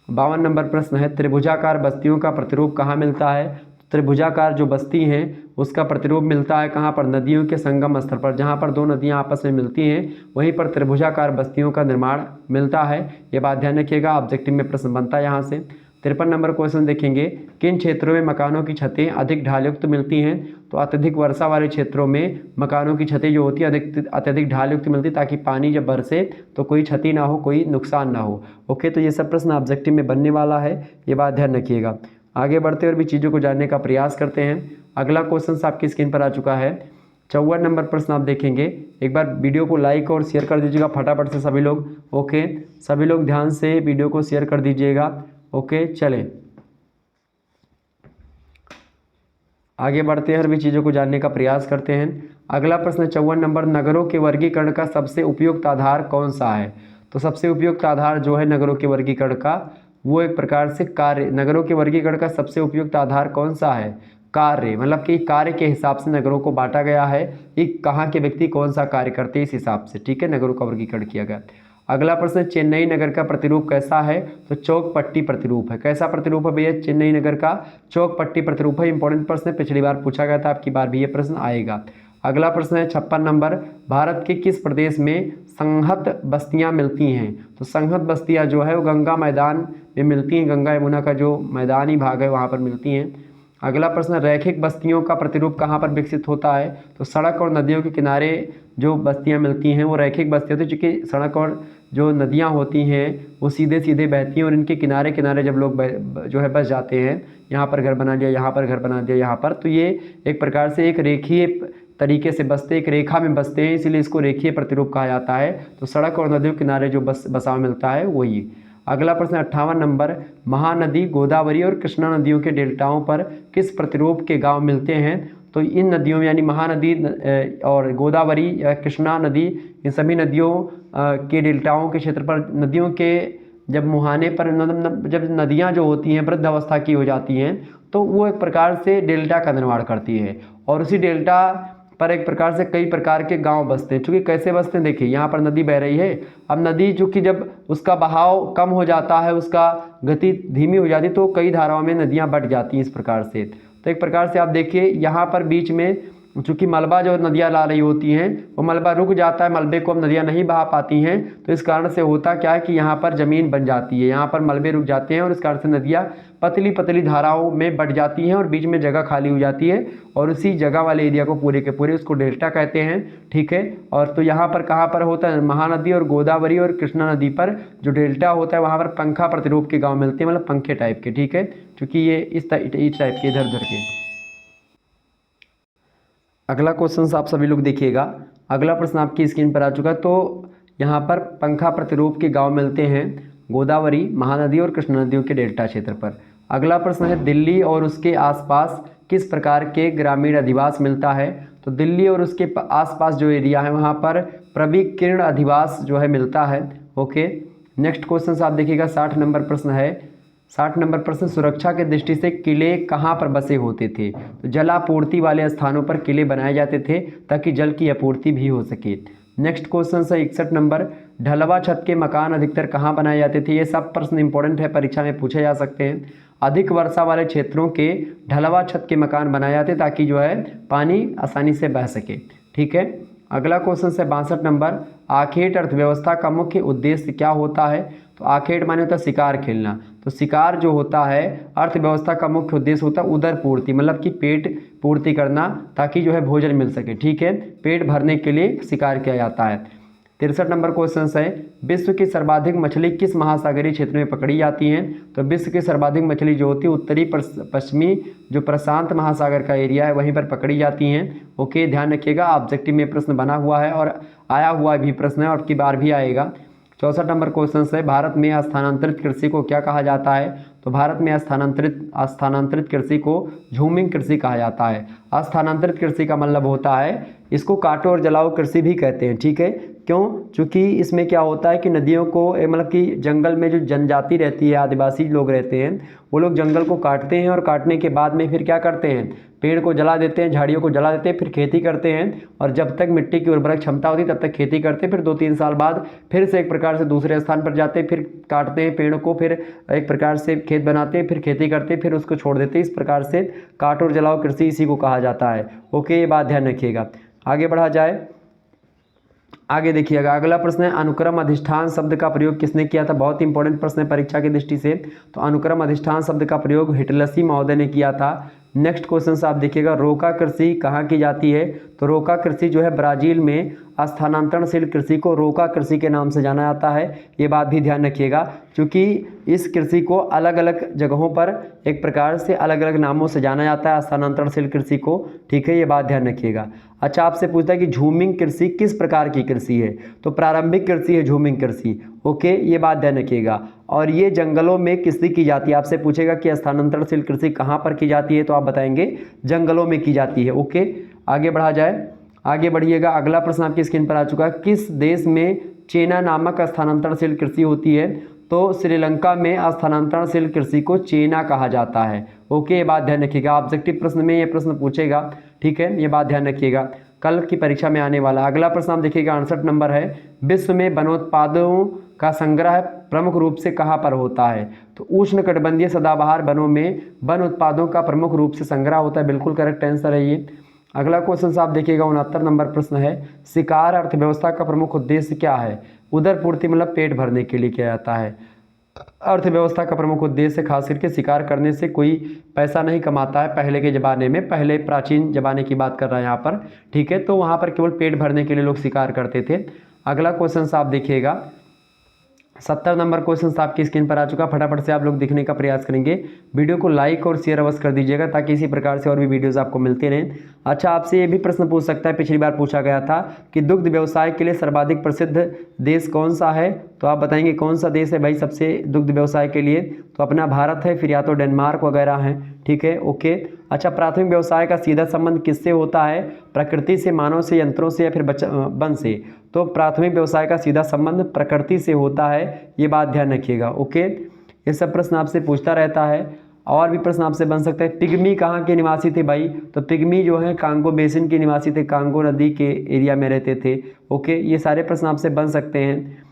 S1: 52 नंबर प्रश्न है, त्रिभुजाकार बस्तियों का प्रतिरूप कहाँ मिलता है? त्रिभुजाकार जो बस्ती हैं उसका प्रतिरूप मिलता है कहाँ पर? नदियों के संगम स्थल पर, जहाँ पर 2 नदियाँ आपस में मिलती हैं वहीं पर त्रिभुजाकार बस्तियों का निर्माण मिलता है। ये बात ध्यान रखिएगा, ऑब्जेक्टिव में प्रश्न बनता है यहाँ से। 53 नंबर क्वेश्चन देखेंगे, किन क्षेत्रों में मकानों की छतें अधिक ढालयुक्त मिलती हैं? तो अत्यधिक वर्षा वाले क्षेत्रों में मकानों की छतें जो होती है अत्यधिक ढालयुक्त मिलती है, ताकि पानी जब बरसे तो कोई क्षति ना हो, कोई नुकसान ना हो। ओके, तो ये सब प्रश्न ऑब्जेक्टिव में बनने वाला है, ये बात ध्यान रखिएगा। आगे बढ़ते और भी चीज़ों को जानने का प्रयास करते हैं। अगला क्वेश्चन आपकी स्क्रीन पर आ चुका है 54 नंबर प्रश्न आप देखेंगे। एक बार वीडियो को लाइक और शेयर कर दीजिएगा फटाफट से सभी लोग। ओके, सभी लोग ध्यान से वीडियो को शेयर कर दीजिएगा। ओके, चलें आगे बढ़ते हैं और भी चीज़ों को जानने का प्रयास करते हैं। अगला प्रश्न 54 नंबर, नगरों के वर्गीकरण का सबसे उपयुक्त आधार कौन सा है? तो सबसे उपयुक्त आधार जो है नगरों के वर्गीकरण का, वो एक प्रकार से कार्य, नगरों के वर्गीकरण का सबसे उपयुक्त आधार कौन सा है? कार्य, मतलब कि कार्य के हिसाब से नगरों को बांटा गया है, कि कहाँ के व्यक्ति कौन सा कार्य करते हैं इस हिसाब से, ठीक है, नगरों का वर्गीकरण किया गया। अगला प्रश्न, चेन्नई नगर का प्रतिरूप कैसा है? तो चौक पट्टी प्रतिरूप है। कैसा प्रतिरूप है भैया? चेन्नई नगर का चौक पट्टी प्रतिरूप है। इंपॉर्टेंट प्रश्न है, पिछली बार पूछा गया था, आपकी बार भी ये प्रश्न आएगा। अगला प्रश्न है 56 नंबर, भारत के किस प्रदेश में संहत बस्तियां मिलती हैं? तो संहत बस्तियां जो है वो गंगा मैदान में मिलती हैं, गंगा यमुना का जो मैदानी भाग है वहाँ पर मिलती हैं। अगला प्रश्न, रैखिक बस्तियों का प्रतिरूप कहाँ पर विकसित होता है? तो सड़क और नदियों के किनारे जो बस्तियाँ मिलती हैं वो रैखिक बस्तियाँ होती हैं, चूँकि सड़क और जो नदियाँ होती हैं वो सीधे सीधे बहती हैं और इनके किनारे किनारे जब लोग जो है बस जाते हैं, यहाँ पर घर बना लिया, यहाँ पर घर बना दिया, यहाँ पर, तो ये एक प्रकार से एक रेखीय तरीके से बसते, एक रेखा में बसते हैं, इसीलिए इसको रेखीय प्रतिरूप कहा जाता है। तो सड़क और नदियों के किनारे जो बसाव मिलता है वही। अगला प्रश्न 58 नंबर, महानदी, गोदावरी और कृष्णा नदियों के डेल्टाओं पर किस प्रतिरूप के गांव मिलते हैं? तो इन नदियों में यानी महानदी और गोदावरी या कृष्णा नदी, इन सभी नदियों के डेल्टाओं के क्षेत्र पर, नदियों के जब मुहाने पर, जब नदियां जो होती हैं वृद्ध अवस्था की हो जाती हैं तो वो एक प्रकार से डेल्टा का निर्माण करती है, और उसी डेल्टा पर एक प्रकार से कई प्रकार के गांव बसते हैं। चूँकि कैसे बसते हैं, देखिए यहाँ पर नदी बह रही है। अब नदी चूँकि जब उसका बहाव कम हो जाता है, उसका गति धीमी हो जाती है, तो कई धाराओं में नदियाँ बट जाती हैं इस प्रकार से। तो एक प्रकार से आप देखिए यहाँ पर बीच में चूँकि मलबा जो नदियाँ ला रही होती हैं वो मलबा रुक जाता है, मलबे को अब नदियाँ नहीं बहा पाती हैं, तो इस कारण से होता क्या है कि यहाँ पर ज़मीन बन जाती है, यहाँ पर मलबे रुक जाते हैं और इस कारण से नदियाँ पतली पतली धाराओं में बट जाती हैं और बीच में जगह खाली हो जाती है और उसी जगह वाले एरिया को पूरे के पूरे उसको डेल्टा कहते हैं। ठीक है, और तो यहाँ पर कहाँ पर होता है, महानदी और गोदावरी और कृष्णा नदी पर जो डेल्टा होता है वहाँ पर पंखा प्रतिरूप के गाँव मिलते हैं, मतलब पंखे टाइप के। ठीक है, क्योंकि ये इस टाइप के इधर उधर के। अगला क्वेश्चन आप सभी लोग देखिएगा। अगला प्रश्न आपकी स्क्रीन पर आ चुका है। तो यहाँ पर पंखा प्रतिरूप के गांव मिलते हैं गोदावरी, महानदी और कृष्णा नदियों के डेल्टा क्षेत्र पर। अगला प्रश्न है दिल्ली और उसके आसपास किस प्रकार के ग्रामीण अधिवास मिलता है। तो दिल्ली और उसके आसपास जो एरिया है वहाँ पर प्रविकीर्ण अधिवास जो है मिलता है। ओके, नेक्स्ट क्वेश्चन आप देखिएगा। 60 नंबर प्रश्न है। 60 नंबर प्रश्न, सुरक्षा के दृष्टि से किले कहाँ पर बसे होते थे। तो जलापूर्ति वाले स्थानों पर किले बनाए जाते थे ताकि जल की आपूर्ति भी हो सके। नेक्स्ट क्वेश्चन है 61 नंबर, ढलवा छत के मकान अधिकतर कहाँ बनाए जाते थे। ये सब प्रश्न इंपॉर्टेंट है, परीक्षा में पूछे जा सकते हैं। अधिक वर्षा वाले क्षेत्रों के ढलवा छत के मकान बनाए जाते ताकि जो है पानी आसानी से बह सके। ठीक है, अगला क्वेश्चन है 62 नंबर, आखेट अर्थव्यवस्था का मुख्य उद्देश्य क्या होता है। तो आखेट माने होता है शिकार खेलना। तो शिकार जो होता है अर्थव्यवस्था का मुख्य उद्देश्य होता है उदर पूर्ति, मतलब कि पेट पूर्ति करना ताकि जो है भोजन मिल सके। ठीक है, पेट भरने के लिए शिकार किया जाता है। 63 नंबर क्वेश्चन है, विश्व की सर्वाधिक मछली किस महासागरीय क्षेत्र में पकड़ी जाती हैं। तो विश्व की सर्वाधिक मछली जो होती है उत्तरी पश्चिमी जो प्रशांत महासागर का एरिया है वहीं पर पकड़ी जाती हैं। ओके, ध्यान रखिएगा, ऑब्जेक्टिव में प्रश्न बना हुआ है और आया हुआ भी प्रश्न है और की बार भी आएगा। 64 नंबर क्वेश्चन है, भारत में स्थानांतरित कृषि को क्या कहा जाता है। तो भारत में स्थानांतरित कृषि को झूमिंग कृषि कहा जाता है। स्थानांतरित कृषि का मतलब होता है, इसको काटो और जलाओ कृषि भी कहते हैं। ठीक है, क्यों, चूँकि इसमें क्या होता है कि नदियों को मतलब कि जंगल में जो जनजाति रहती है, आदिवासी लोग रहते हैं, वो लोग जंगल को काटते हैं और काटने के बाद में फिर क्या करते हैं, पेड़ को जला देते हैं, झाड़ियों को जला देते हैं, फिर खेती करते हैं और जब तक मिट्टी की उर्वरक क्षमता होती है तब तक खेती करते हैं। फिर 2-3 साल बाद फिर से एक प्रकार से दूसरे स्थान पर जाते हैं, फिर काटते हैं पेड़ को, फिर एक प्रकार से खेत बनाते हैं, फिर खेती करते हैं, फिर उसको छोड़ देते हैं। इस प्रकार से काटो और जलाओ कृषि इसी को कहा जाता है। ओके, ये बात ध्यान रखिएगा। आगे बढ़ा जाए, आगे देखिएगा। अगला प्रश्न है, अनुक्रम अधिष्ठान शब्द का प्रयोग किसने किया था। बहुत इंपॉर्टेंट प्रश्न है परीक्षा की दृष्टि से। तो अनुक्रम अधिष्ठान शब्द का प्रयोग हिटलसी महोदय ने किया था। नेक्स्ट क्वेश्चन से आप देखिएगा, रोका कृषि कहाँ की जाती है। तो रोका कृषि जो है ब्राजील में स्थानांतरणशील कृषि को रोका कृषि के नाम से जाना जाता है। ये बात भी ध्यान रखिएगा, क्योंकि इस कृषि को अलग अलग जगहों पर एक प्रकार से अलग अलग नामों से जाना जाता है स्थानांतरणशील कृषि को। ठीक है, ये बात ध्यान रखिएगा। अच्छा, आपसे पूछता है कि झूमिंग कृषि किस प्रकार की कृषि है। तो प्रारंभिक कृषि है झूमिंग कृषि। ओके, ये बात ध्यान रखिएगा। और ये जंगलों में कृषि की जाती है। आपसे पूछेगा कि स्थानांतरणशील कृषि कहाँ पर की जाती है, तो आप बताएंगे जंगलों में की जाती है। ओके, आगे बढ़ा जाए, आगे बढ़िएगा। अगला प्रश्न आपकी स्क्रीन पर आ चुका है, किस देश में चेना नामक स्थानांतरणशील कृषि होती है। तो श्रीलंका में स्थानांतरणशील कृषि को चेना कहा जाता है। ओके, ये बात ध्यान रखिएगा, ऑब्जेक्टिव प्रश्न में ये प्रश्न पूछेगा। ठीक है, ये बात ध्यान रखिएगा, कल की परीक्षा में आने वाला। अगला प्रश्न आप देखिएगा, 68 नंबर है, विश्व में वनोत्पादों का संग्रह प्रमुख रूप से कहाँ पर होता है। तो उष्णकटिबंधीय सदाबहार वनों में वन उत्पादों का प्रमुख रूप से संग्रह होता है। बिल्कुल करेक्ट आंसर है ये। अगला क्वेश्चन आप देखिएगा, 69 नंबर प्रश्न है, शिकार अर्थव्यवस्था का प्रमुख उद्देश्य क्या है। उदर पूर्ति मतलब पेट भरने के लिए किया जाता है। अर्थव्यवस्था का प्रमुख उद्देश्य खास करके शिकार करने से कोई पैसा नहीं कमाता है पहले के ज़माने में, पहले प्राचीन ज़माने की बात कर रहा है यहाँ पर। ठीक है, तो वहाँ पर केवल पेट भरने के लिए लोग शिकार करते थे। अगला क्वेश्चन आप देखिएगा, 70 नंबर क्वेश्चन आपकी स्क्रीन पर आ चुका। फटाफट से आप लोग दिखने का प्रयास करेंगे। वीडियो को लाइक और शेयर अवश्य कर दीजिएगा ताकि इसी प्रकार से और भी वीडियोस आपको मिलते रहें। अच्छा, आपसे ये भी प्रश्न पूछ सकता है, पिछली बार पूछा गया था कि दुग्ध व्यवसाय के लिए सर्वाधिक प्रसिद्ध देश कौन सा है। तो आप बताएंगे कौन सा देश है भाई सबसे दुग्ध व्यवसाय के लिए। तो अपना भारत है, फिर या तो डेनमार्क वगैरह हैं। ठीक है, ओके। अच्छा, प्राथमिक व्यवसाय का सीधा संबंध किससे होता है, प्रकृति से, मानव से, यंत्रों से या फिर वन से। तो प्राथमिक व्यवसाय का सीधा संबंध प्रकृति से होता है, ये बात ध्यान रखिएगा। ओके, ये सब प्रश्न आपसे पूछता रहता है। और भी प्रश्न आपसे बन सकता है, पिग्मी कहाँ के निवासी थे भाई, तो पिग्मी जो है कांगो बेसिन के निवासी थे, कांगो नदी के एरिया में रहते थे। ओके, ये सारे प्रश्न आपसे बन सकते हैं।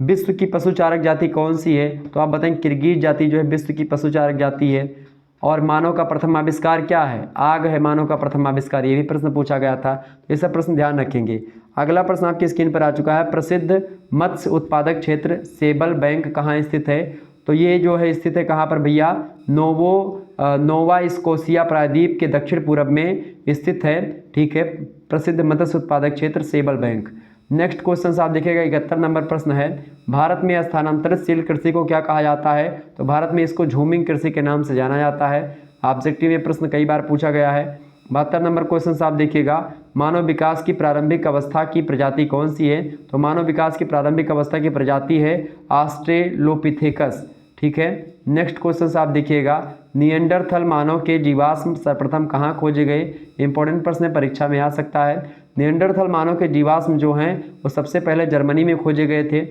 S1: विश्व की पशुचारक जाति कौन सी है, तो आप बताएं किर्गिज जाति जो है विश्व की पशुचारक जाति है। और मानव का प्रथम आविष्कार क्या है, आग है मानव का प्रथम आविष्कार, ये भी प्रश्न पूछा गया था, ये सब प्रश्न ध्यान रखेंगे। अगला प्रश्न आपकी स्क्रीन पर आ चुका है, प्रसिद्ध मत्स्य उत्पादक क्षेत्र सेबल बैंक कहाँ स्थित है, तो ये जो है स्थित है कहाँ पर भैया, नोवा स्कोशिया प्रायद्वीप के दक्षिण पूर्व में स्थित है। ठीक है, प्रसिद्ध मत्स्य उत्पादक क्षेत्र सेबल बैंक। नेक्स्ट क्वेश्चन आप देखिएगा 71 नंबर प्रश्न है, भारत में स्थानांतरित शील कृषि को क्या कहा जाता है, तो भारत में इसको झूमिंग कृषि के नाम से जाना जाता है। ऑब्जेक्टिव में प्रश्न कई बार पूछा गया है। 72 नंबर क्वेश्चन आप देखिएगा, मानव विकास की प्रारंभिक अवस्था की प्रजाति कौन सी है, तो मानव विकास की प्रारंभिक अवस्था की प्रजाति है ऑस्ट्रेलोपिथेकस। ठीक है, नेक्स्ट क्वेश्चन आप देखिएगा, निएंडरथल मानव के जीवाश्म सर्वप्रथम कहाँ खोजे गए, इंपॉर्टेंट प्रश्न परीक्षा में आ सकता है। निएंडरथल मानव के जीवाश्म जो हैं वो सबसे पहले जर्मनी में खोजे गए थे।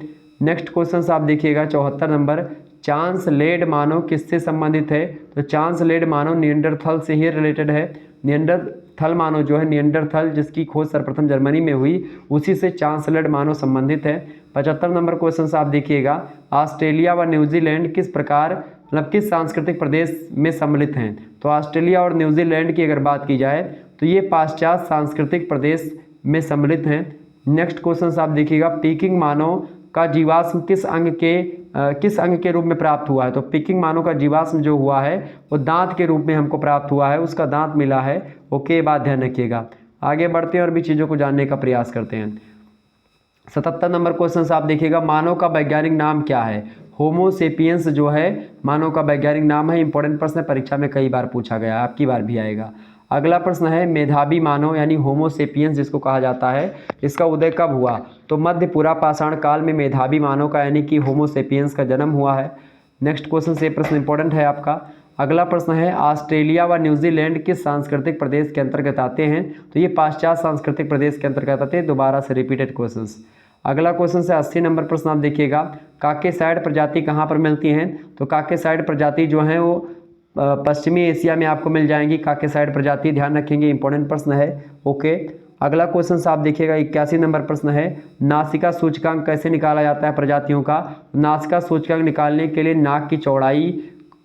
S1: नेक्स्ट क्वेश्चन आप देखिएगा 74 नंबर, चांसलेड मानव किससे संबंधित है, तो चांसलेड मानव निएंडरथल से ही रिलेटेड है। निएंडरथल मानव जो है, निएंडरथल जिसकी खोज सर्वप्रथम जर्मनी में हुई, उसी से चांसलेड मानव संबंधित है। 75 नंबर क्वेश्चन आप देखिएगा, ऑस्ट्रेलिया व न्यूजीलैंड किस प्रकार मतलब किस सांस्कृतिक प्रदेश में सम्मिलित हैं, तो ऑस्ट्रेलिया और न्यूजीलैंड की अगर बात की जाए तो ये पाश्चात्य सांस्कृतिक प्रदेश में सम्मिलित हैं। नेक्स्ट क्वेश्चन आप देखिएगा, पीकिंग मानव का जीवाश्म किस अंग के रूप में प्राप्त हुआ है, तो पीकिंग मानव का जीवाश्म जो हुआ है वो दांत के रूप में हमको प्राप्त हुआ है, उसका दांत मिला है। ओके, बात ध्यान रखिएगा। आगे बढ़ते हैं और भी चीज़ों को जानने का प्रयास करते हैं। 77 नंबर क्वेश्चन आप देखिएगा, मानव का वैज्ञानिक नाम क्या है, होमो सेपियंस जो है मानव का वैज्ञानिक नाम है। इंपॉर्टेंट प्रश्न परीक्षा में कई बार पूछा गया, आपकी बार भी आएगा। अगला प्रश्न है, मेधावी मानव यानी होमो सेपियंस जिसको कहा जाता है, इसका उदय कब हुआ, तो मध्य पूरा पाषाण काल में मेधावी मानव का यानी कि होमो सेपियंस का जन्म हुआ है। नेक्स्ट क्वेश्चन से प्रश्न इंपॉर्टेंट है आपका। अगला प्रश्न है, ऑस्ट्रेलिया व न्यूजीलैंड किस सांस्कृतिक प्रदेश के अंतर्गत आते हैं, तो ये पाश्चात्य सांस्कृतिक प्रदेश के अंतर्गत आते हैं। दोबारा से रिपीटेड क्वेश्चन। अगला क्वेश्चन से 80 नंबर प्रश्न आप देखिएगा, काकेसाइड प्रजाति कहाँ पर मिलती हैं, तो काकेसाइड प्रजाति जो है वो पश्चिमी एशिया में आपको मिल जाएंगी। काकेसाइड प्रजाति ध्यान रखेंगे, इंपॉर्टेंट प्रश्न है। ओके, अगला क्वेश्चन आप देखिएगा 81 नंबर प्रश्न है, नासिका सूचकांक कैसे निकाला जाता है प्रजातियों का, नासिका सूचकांक निकालने के लिए नाक की चौड़ाई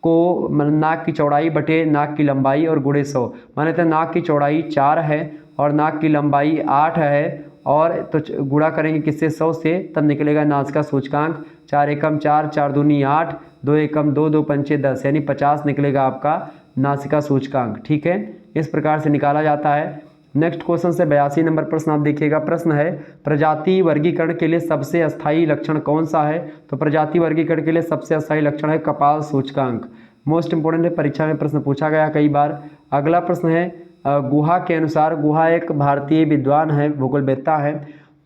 S1: को नाक की चौड़ाई बटे नाक की लंबाई और गुणे 100, मान लेते हैं नाक की चौड़ाई 4 है और नाक की लंबाई 8 है, और तो गुणा करेंगे किससे, 100 से, तब निकलेगा नासिका सूचकांक 4 एकम 4, 4 दूनी 8, 2 एकम 2, 2 पंचे 10, यानी 50 निकलेगा आपका नासिका सूचकांक। ठीक है, इस प्रकार से निकाला जाता है। नेक्स्ट क्वेश्चन से 82 नंबर प्रश्न आप देखिएगा, प्रश्न है, प्रजाति वर्गीकरण के लिए सबसे अस्थायी लक्षण कौन सा है, तो प्रजाति वर्गीकरण के लिए सबसे अस्थायी लक्षण है कपाल सूचकांक। मोस्ट इंपोर्टेंट है, परीक्षा में प्रश्न पूछा गया कई बार। अगला प्रश्न है, गुहा के अनुसार, गुहा एक भारतीय विद्वान है, भूगोलवेत्ता है,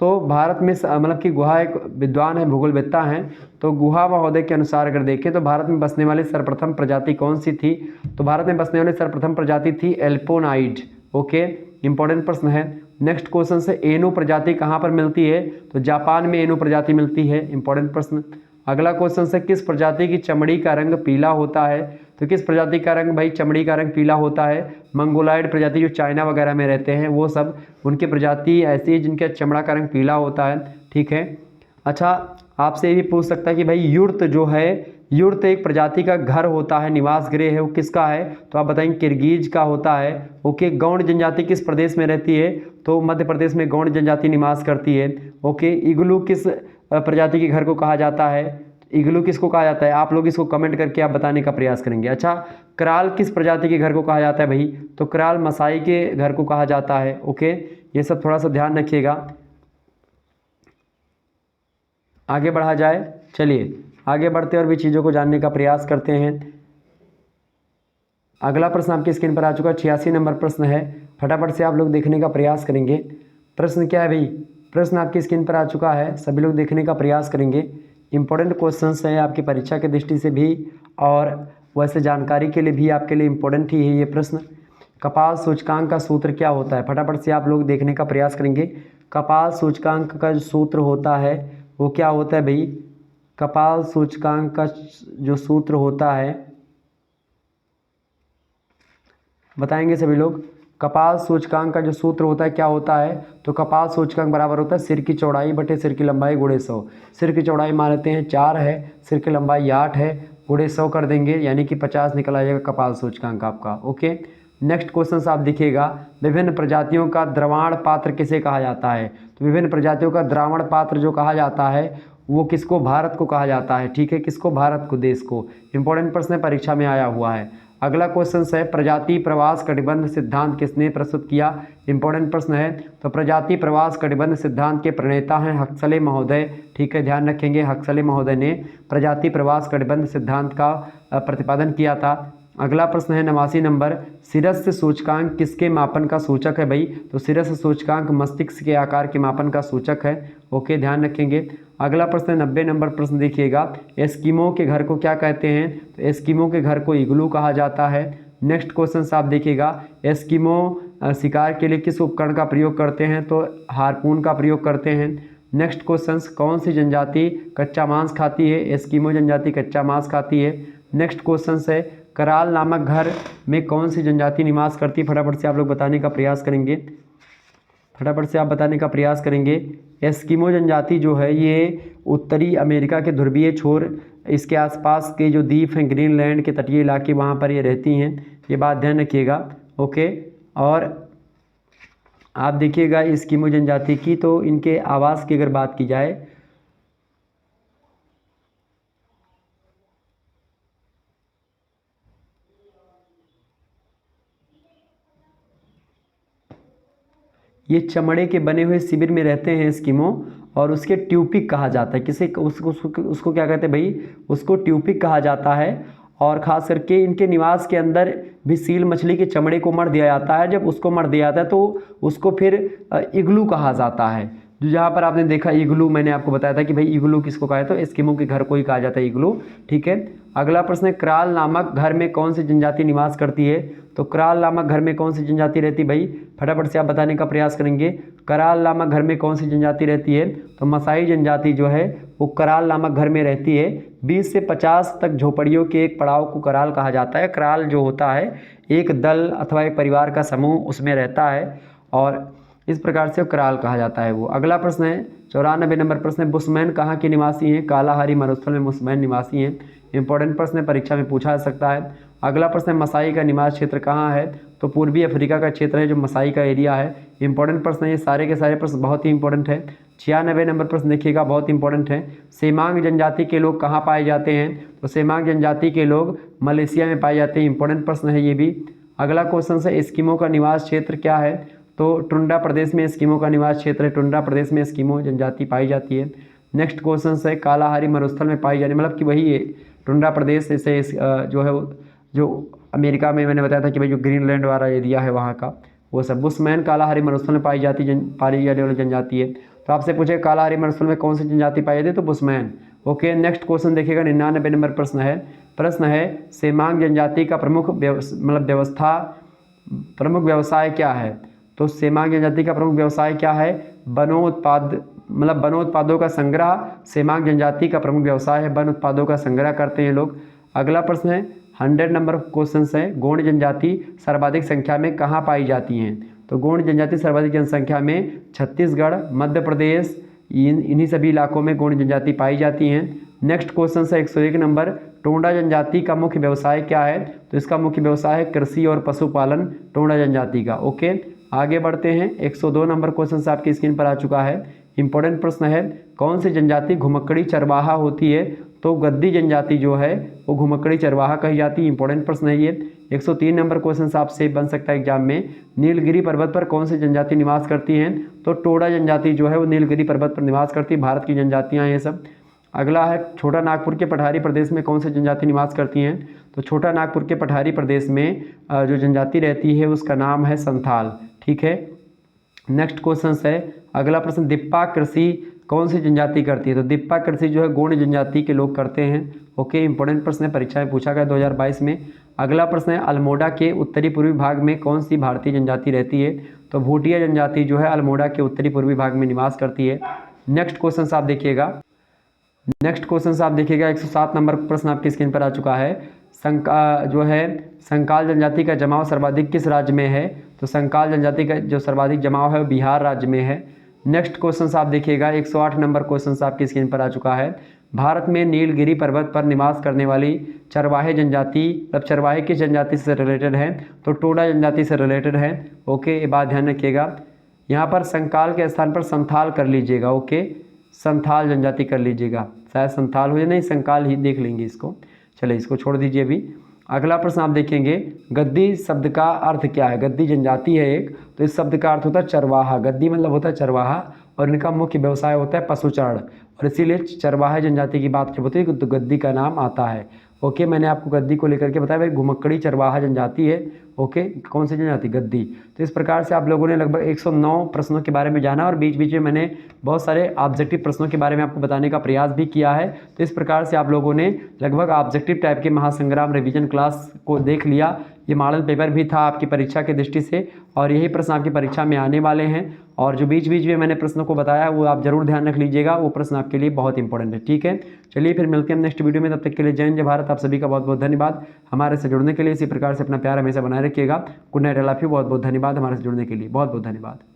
S1: तो भारत में मतलब कि गुहा एक विद्वान है, भूगोलवेत्ता हैं, तो गुहा महोदय के अनुसार अगर देखें तो भारत में बसने वाली सर्वप्रथम प्रजाति कौन सी थी, तो भारत में बसने वाली सर्वप्रथम प्रजाति थी एल्पोनाइड। ओके, इंपॉर्टेंट प्रश्न है। नेक्स्ट क्वेश्चन से, एनु प्रजाति कहाँ पर मिलती है, तो जापान में एनु प्रजाति मिलती है, इंपॉर्टेंट प्रश्न। अगला क्वेश्चन से, किस प्रजाति की चमड़ी का रंग पीला होता है, तो किस प्रजाति का रंग भाई चमड़ी का रंग पीला होता है, मंगोलाइड प्रजाति जो चाइना वगैरह में रहते हैं वो सब, उनकी प्रजाति ऐसी है जिनका चमड़ा का रंग पीला होता है। ठीक है, अच्छा आपसे ये भी पूछ सकता है कि भाई युर्त जो है, युर्त एक प्रजाति का घर होता है, निवास गृह है, वो किसका है, तो आप बताएंगे किर्गिज का होता है। ओके, गौंड जनजाति किस प्रदेश में रहती है, तो मध्य प्रदेश में गौंड जनजाति निवास करती है। ओके, इग्लू किस प्रजाति के घर को कहा जाता है, इग्लू किसको कहा जाता है, आप लोग इसको कमेंट करके आप बताने का प्रयास करेंगे। अच्छा, कराल किस प्रजाति के घर को कहा जाता है भाई, तो कराल मसाई के घर को कहा जाता है। ओके, ये सब थोड़ा सा ध्यान रखिएगा। आगे बढ़ा जाए, चलिए आगे बढ़ते और भी चीज़ों को जानने का प्रयास करते हैं। अगला प्रश्न आपकी स्क्रीन पर आ चुका है, 86 नंबर प्रश्न है, फटाफट से आप लोग देखने का प्रयास करेंगे। प्रश्न क्या है भाई, प्रश्न आपकी स्क्रीन पर आ चुका है, सभी लोग देखने का प्रयास करेंगे। इंपॉर्टेंट क्वेश्चंस है आपकी परीक्षा की दृष्टि से भी और वैसे जानकारी के लिए भी आपके लिए इम्पोर्टेंट ही है ये प्रश्न। कपाल सूचकांक का सूत्र क्या होता है, फटाफट से आप लोग देखने का प्रयास करेंगे। कपाल सूचकांक का जो सूत्र होता है वो क्या होता है भाई, कपाल सूचकांक का जो सूत्र होता है बताएंगे सभी लोग। कपाल सूचकांक का जो सूत्र होता है क्या होता है, तो कपाल सूचकांक बराबर होता है सिर की चौड़ाई बटे सिर की लंबाई गुणे 100। सिर की चौड़ाई मान लेते हैं 4 है, सिर की लंबाई 8 है, गुणे 100 कर देंगे, यानी कि 50 निकल आएगा कपाल सूचकांक आपका। ओके, नेक्स्ट क्वेश्चन आप देखिएगा, विभिन्न प्रजातियों का द्रवाण पात्र किसे कहा जाता है। तो विभिन्न प्रजातियों का द्रावण पात्र जो कहा जाता है वो किसको, भारत को कहा जाता है। ठीक है, किसको, भारत को, देश को। इंपॉर्टेंट प्रश्न परीक्षा में आया हुआ है। अगला क्वेश्चन है, प्रजाति प्रवास कटिबंध सिद्धांत किसने प्रस्तुत किया। इंपॉर्टेंट प्रश्न है। तो प्रजाति प्रवास कटिबंध सिद्धांत के प्रणेता हैं हक्सले महोदय। ठीक है, ध्यान रखेंगे, हक्सले महोदय ने प्रजाति प्रवास कटिबंध सिद्धांत का प्रतिपादन किया था। अगला प्रश्न है 89 नंबर, शिरस्त्र सूचकांक किसके मापन का सूचक है भाई। तो शिरस्त्र सूचकांक मस्तिष्क के आकार के मापन का सूचक है। ओके, ध्यान रखेंगे। अगला प्रश्न 90 नंबर प्रश्न देखिएगा, एस्किमो के घर को क्या कहते हैं। तो एस्किमो के घर को इग्लू कहा जाता है। नेक्स्ट क्वेश्चन आप देखिएगा, एस्किमो शिकार के लिए किस उपकरण का प्रयोग करते हैं। तो हार्पून का प्रयोग करते हैं। नेक्स्ट क्वेश्चन, कौन सी जनजाति कच्चा मांस खाती है। एस्किमो जनजाति कच्चा मांस खाती है। नेक्स्ट क्वेश्चन है, कराल नामक घर में कौन सी जनजाति निवास करती है। फटाफट से आप लोग बताने का प्रयास करेंगे, फटाफट से आप बताने का प्रयास करेंगे। एस्किमो जनजाति जो है ये उत्तरी अमेरिका के ध्रुवीय छोर, इसके आसपास के जो द्वीप हैं, ग्रीनलैंड के तटीय इलाके, वहाँ पर ये रहती हैं। ये बात ध्यान रखिएगा। ओके, और आप देखिएगा एस्किमो जनजाति की, तो इनके आवास की अगर बात की जाए, ये चमड़े के बने हुए शिविर में रहते हैं एस्किमो, और उसके ट्यूपिक कहा जाता है। किसे, उसको क्या कहते हैं भाई, उसको ट्यूपिक कहा जाता है। और ख़ास करके इनके निवास के अंदर भी सील मछली के चमड़े को मढ़ दिया जाता है। जब उसको मढ़ दिया जाता है तो उसको फिर इग्लू कहा जाता है। जो जहाँ पर आपने देखा इग्लू, मैंने आपको बताया था कि भाई इग्लू किसको कहा है, तो एस्किमो के घर को ही कहा जाता है इग्लू। ठीक है, अगला प्रश्न है, क्राल नामक घर में कौन सी जनजाति निवास करती है। तो क्राल नामक घर में कौन सी जनजाति रहती है भाई, फटाफट से आप बताने का प्रयास करेंगे। कराल नामक घर में कौन सी जनजाति रहती है। तो मसाई जनजाति जो है वो कराल नामक घर में रहती है। 20 से 50 तक झोपड़ियों के एक पड़ाव को कराल कहा जाता है। कराल जो होता है एक दल अथवा एक परिवार का समूह उसमें रहता है, और इस प्रकार से कराल कहा जाता है वो। अगला प्रश्न है 94 नंबर प्रश्न है, बुशमैन कहाँ के निवासी हैं। कालाहारी मरुस्थल में बुशमैन निवासी हैं। इंपॉर्टेंट प्रश्न है, परीक्षा में पूछा जा सकता है। अगला प्रश्न है, मसाई का निवास क्षेत्र कहाँ है। तो पूर्वी अफ्रीका का क्षेत्र है जो मसाई का एरिया है। इंपॉर्टेंट प्रश्न है, ये सारे के सारे प्रश्न बहुत ही इंपॉर्टेंट है। 96 नंबर प्रश्न देखिएगा, बहुत इंपॉर्टेंट है। सेमांग जनजाति के लोग कहाँ पाए जाते हैं। तो सेमांग जनजाति के लोग मलेशिया में पाए जाते हैं। इंपॉर्टेंट प्रश्न है ये भी। अगला क्वेश्चन है, एस्किमो का निवास क्षेत्र क्या है। तो टुंड्रा प्रदेश में एस्किमो का निवास क्षेत्र है। टुंड्रा प्रदेश में एस्किमो जनजाति पाई जाती है। नेक्स्ट क्वेश्चन है, कालाहारी मरुस्थल में पाई जाने, मतलब कि वही टुंड्रा प्रदेश से जो है जो अमेरिका में मैंने बताया था कि भाई जो ग्रीनलैंड वाला एरिया है वहाँ का, वो सब बुशमैन कालाहारी मरुस्थल में पाई जाने वाली जनजाति है। तो आपसे पूछे कालाहारी मरुस्थल में कौन सी जनजाति पाई जाती है, तो बुशमैन। ओके, नेक्स्ट क्वेश्चन देखिएगा 99 नंबर प्रश्न है सेमांग जनजाति का प्रमुख व्यवसाय क्या है। तो सेमांग जनजाति का प्रमुख व्यवसाय क्या है, वनोत्पादों का संग्रह। सेमांग जनजाति का प्रमुख व्यवसाय है वन उत्पादों का संग्रह करते हैं लोग। अगला प्रश्न है 100 नंबर क्वेश्चन है, गोंड जनजाति सर्वाधिक संख्या में कहाँ पाई जाती हैं। तो गोंड जनजाति सर्वाधिक जनसंख्या में छत्तीसगढ़, मध्य प्रदेश, इन्हीं सभी इलाकों में गोंड जनजाति पाई जाती हैं। नेक्स्ट क्वेश्चन है 101 नंबर, टोंडा जनजाति का मुख्य व्यवसाय क्या है। तो इसका मुख्य व्यवसाय है कृषि और पशुपालन, टोंडा जनजाति का। ओके, आगे बढ़ते हैं। 102 नंबर क्वेश्चन आपकी स्क्रीन पर आ चुका है। इंपॉर्टेंट प्रश्न है, कौन सी जनजाति घुमक्कड़ी चरवाहा होती है। तो गद्दी जनजाति जो है वो घुमक्कड़ी चरवाहा कही जाती है। इंपॉर्टेंट प्रश्न है ये। 103 नंबर क्वेश्चन आपसे बन सकता है एग्जाम में, नीलगिरी पर्वत पर कौन सी जनजाति निवास करती हैं। तो टोडा जनजाति जो है वो नीलगिरी पर्वत पर निवास करती है। भारत की जनजातियाँ ये सब। अगला है, छोटा नागपुर के पठारी प्रदेश में कौन सी जनजाति निवास करती हैं। तो छोटा नागपुर के पठारी प्रदेश में जो जनजाति रहती है उसका नाम है संथाल। ठीक है, नेक्स्ट क्वेश्चन है अगला प्रश्न, दिप्पा कृषि कौन सी जनजाति करती है। तो दिप्पा कृषि जो है गोंड जनजाति के लोग करते हैं। ओके, इंपॉर्टेंट प्रश्न है, परीक्षा में पूछा गया 2022 में। अगला प्रश्न है, अल्मोड़ा के उत्तरी पूर्वी भाग में कौन सी भारतीय जनजाति रहती है। तो भूटिया जनजाति जो है अल्मोड़ा के उत्तरी पूर्वी भाग में निवास करती है। नेक्स्ट क्वेश्चन आप देखिएगा 107 नंबर प्रश्न आपकी स्क्रीन पर आ चुका है। संकाल जनजाति का जमाव सर्वाधिक किस राज्य में है? तो संकाल जनजाति का जो सर्वाधिक जमाव है वो बिहार राज्य में है। नेक्स्ट क्वेश्चन आप देखिएगा, 108 नंबर क्वेश्चन आपकी स्क्रीन पर आ चुका है। भारत में नीलगिरी पर्वत पर निवास करने वाली चरवाहे जनजाति, मतलब चरवाहे किस जनजाति से रिलेटेड है? तो टोडा जनजाति से रिलेटेड है। ओके, ये बात ध्यान रखिएगा। यहाँ पर संकाल के स्थान पर संथाल कर लीजिएगा। ओके, संथाल जनजाति कर लीजिएगा, शायद संथाल हो जाए, नहीं संकाल ही देख लेंगे इसको। चलिए इसको छोड़ दीजिए अभी। अगला प्रश्न आप देखेंगे, गद्दी शब्द का अर्थ क्या है? गद्दी जनजाति है एक, तो इस शब्द का अर्थ होता है चरवाहा। गद्दी मतलब होता है चरवाहा और इनका मुख्य व्यवसाय होता है पशुचारण, और इसीलिए चरवाहा जनजाति की बात जब होती है तो गद्दी का नाम आता है। ओके, मैंने आपको गद्दी को लेकर के बताया भाई घुमक्कड़ी चरवाहा जनजाति है। ओके, कौन सी जनजाति? गद्दी। तो इस प्रकार से आप लोगों ने लगभग 109 प्रश्नों के बारे में जाना और बीच बीच में मैंने बहुत सारे ऑब्जेक्टिव प्रश्नों के बारे में आपको बताने का प्रयास भी किया है। तो इस प्रकार से आप लोगों ने लगभग ऑब्जेक्टिव टाइप के महासंग्राम रिवीजन क्लास को देख लिया। ये मॉडल पेपर भी था आपकी परीक्षा की दृष्टि से, और यही प्रश्न आपकी परीक्षा में आने वाले हैं। और जो बीच बीच में मैंने प्रश्नों को बताया वो आप जरूर ध्यान रख लीजिएगा, वो प्रश्न आपके लिए बहुत इंपॉर्टेंट है। ठीक है, चलिए फिर मिलते हैं नेक्स्ट वीडियो में। तब तक के लिए जय हिंद, जय भारत। आप सभी का बहुत बहुत धन्यवाद हमारे से जुड़ने के लिए। इसी प्रकार से अपना प्यार हमेशा बनाए रखिएगा। Good night, I love you. बहुत बहुत धन्यवाद हमारे से जुड़ने के लिए, बहुत बहुत धन्यवाद।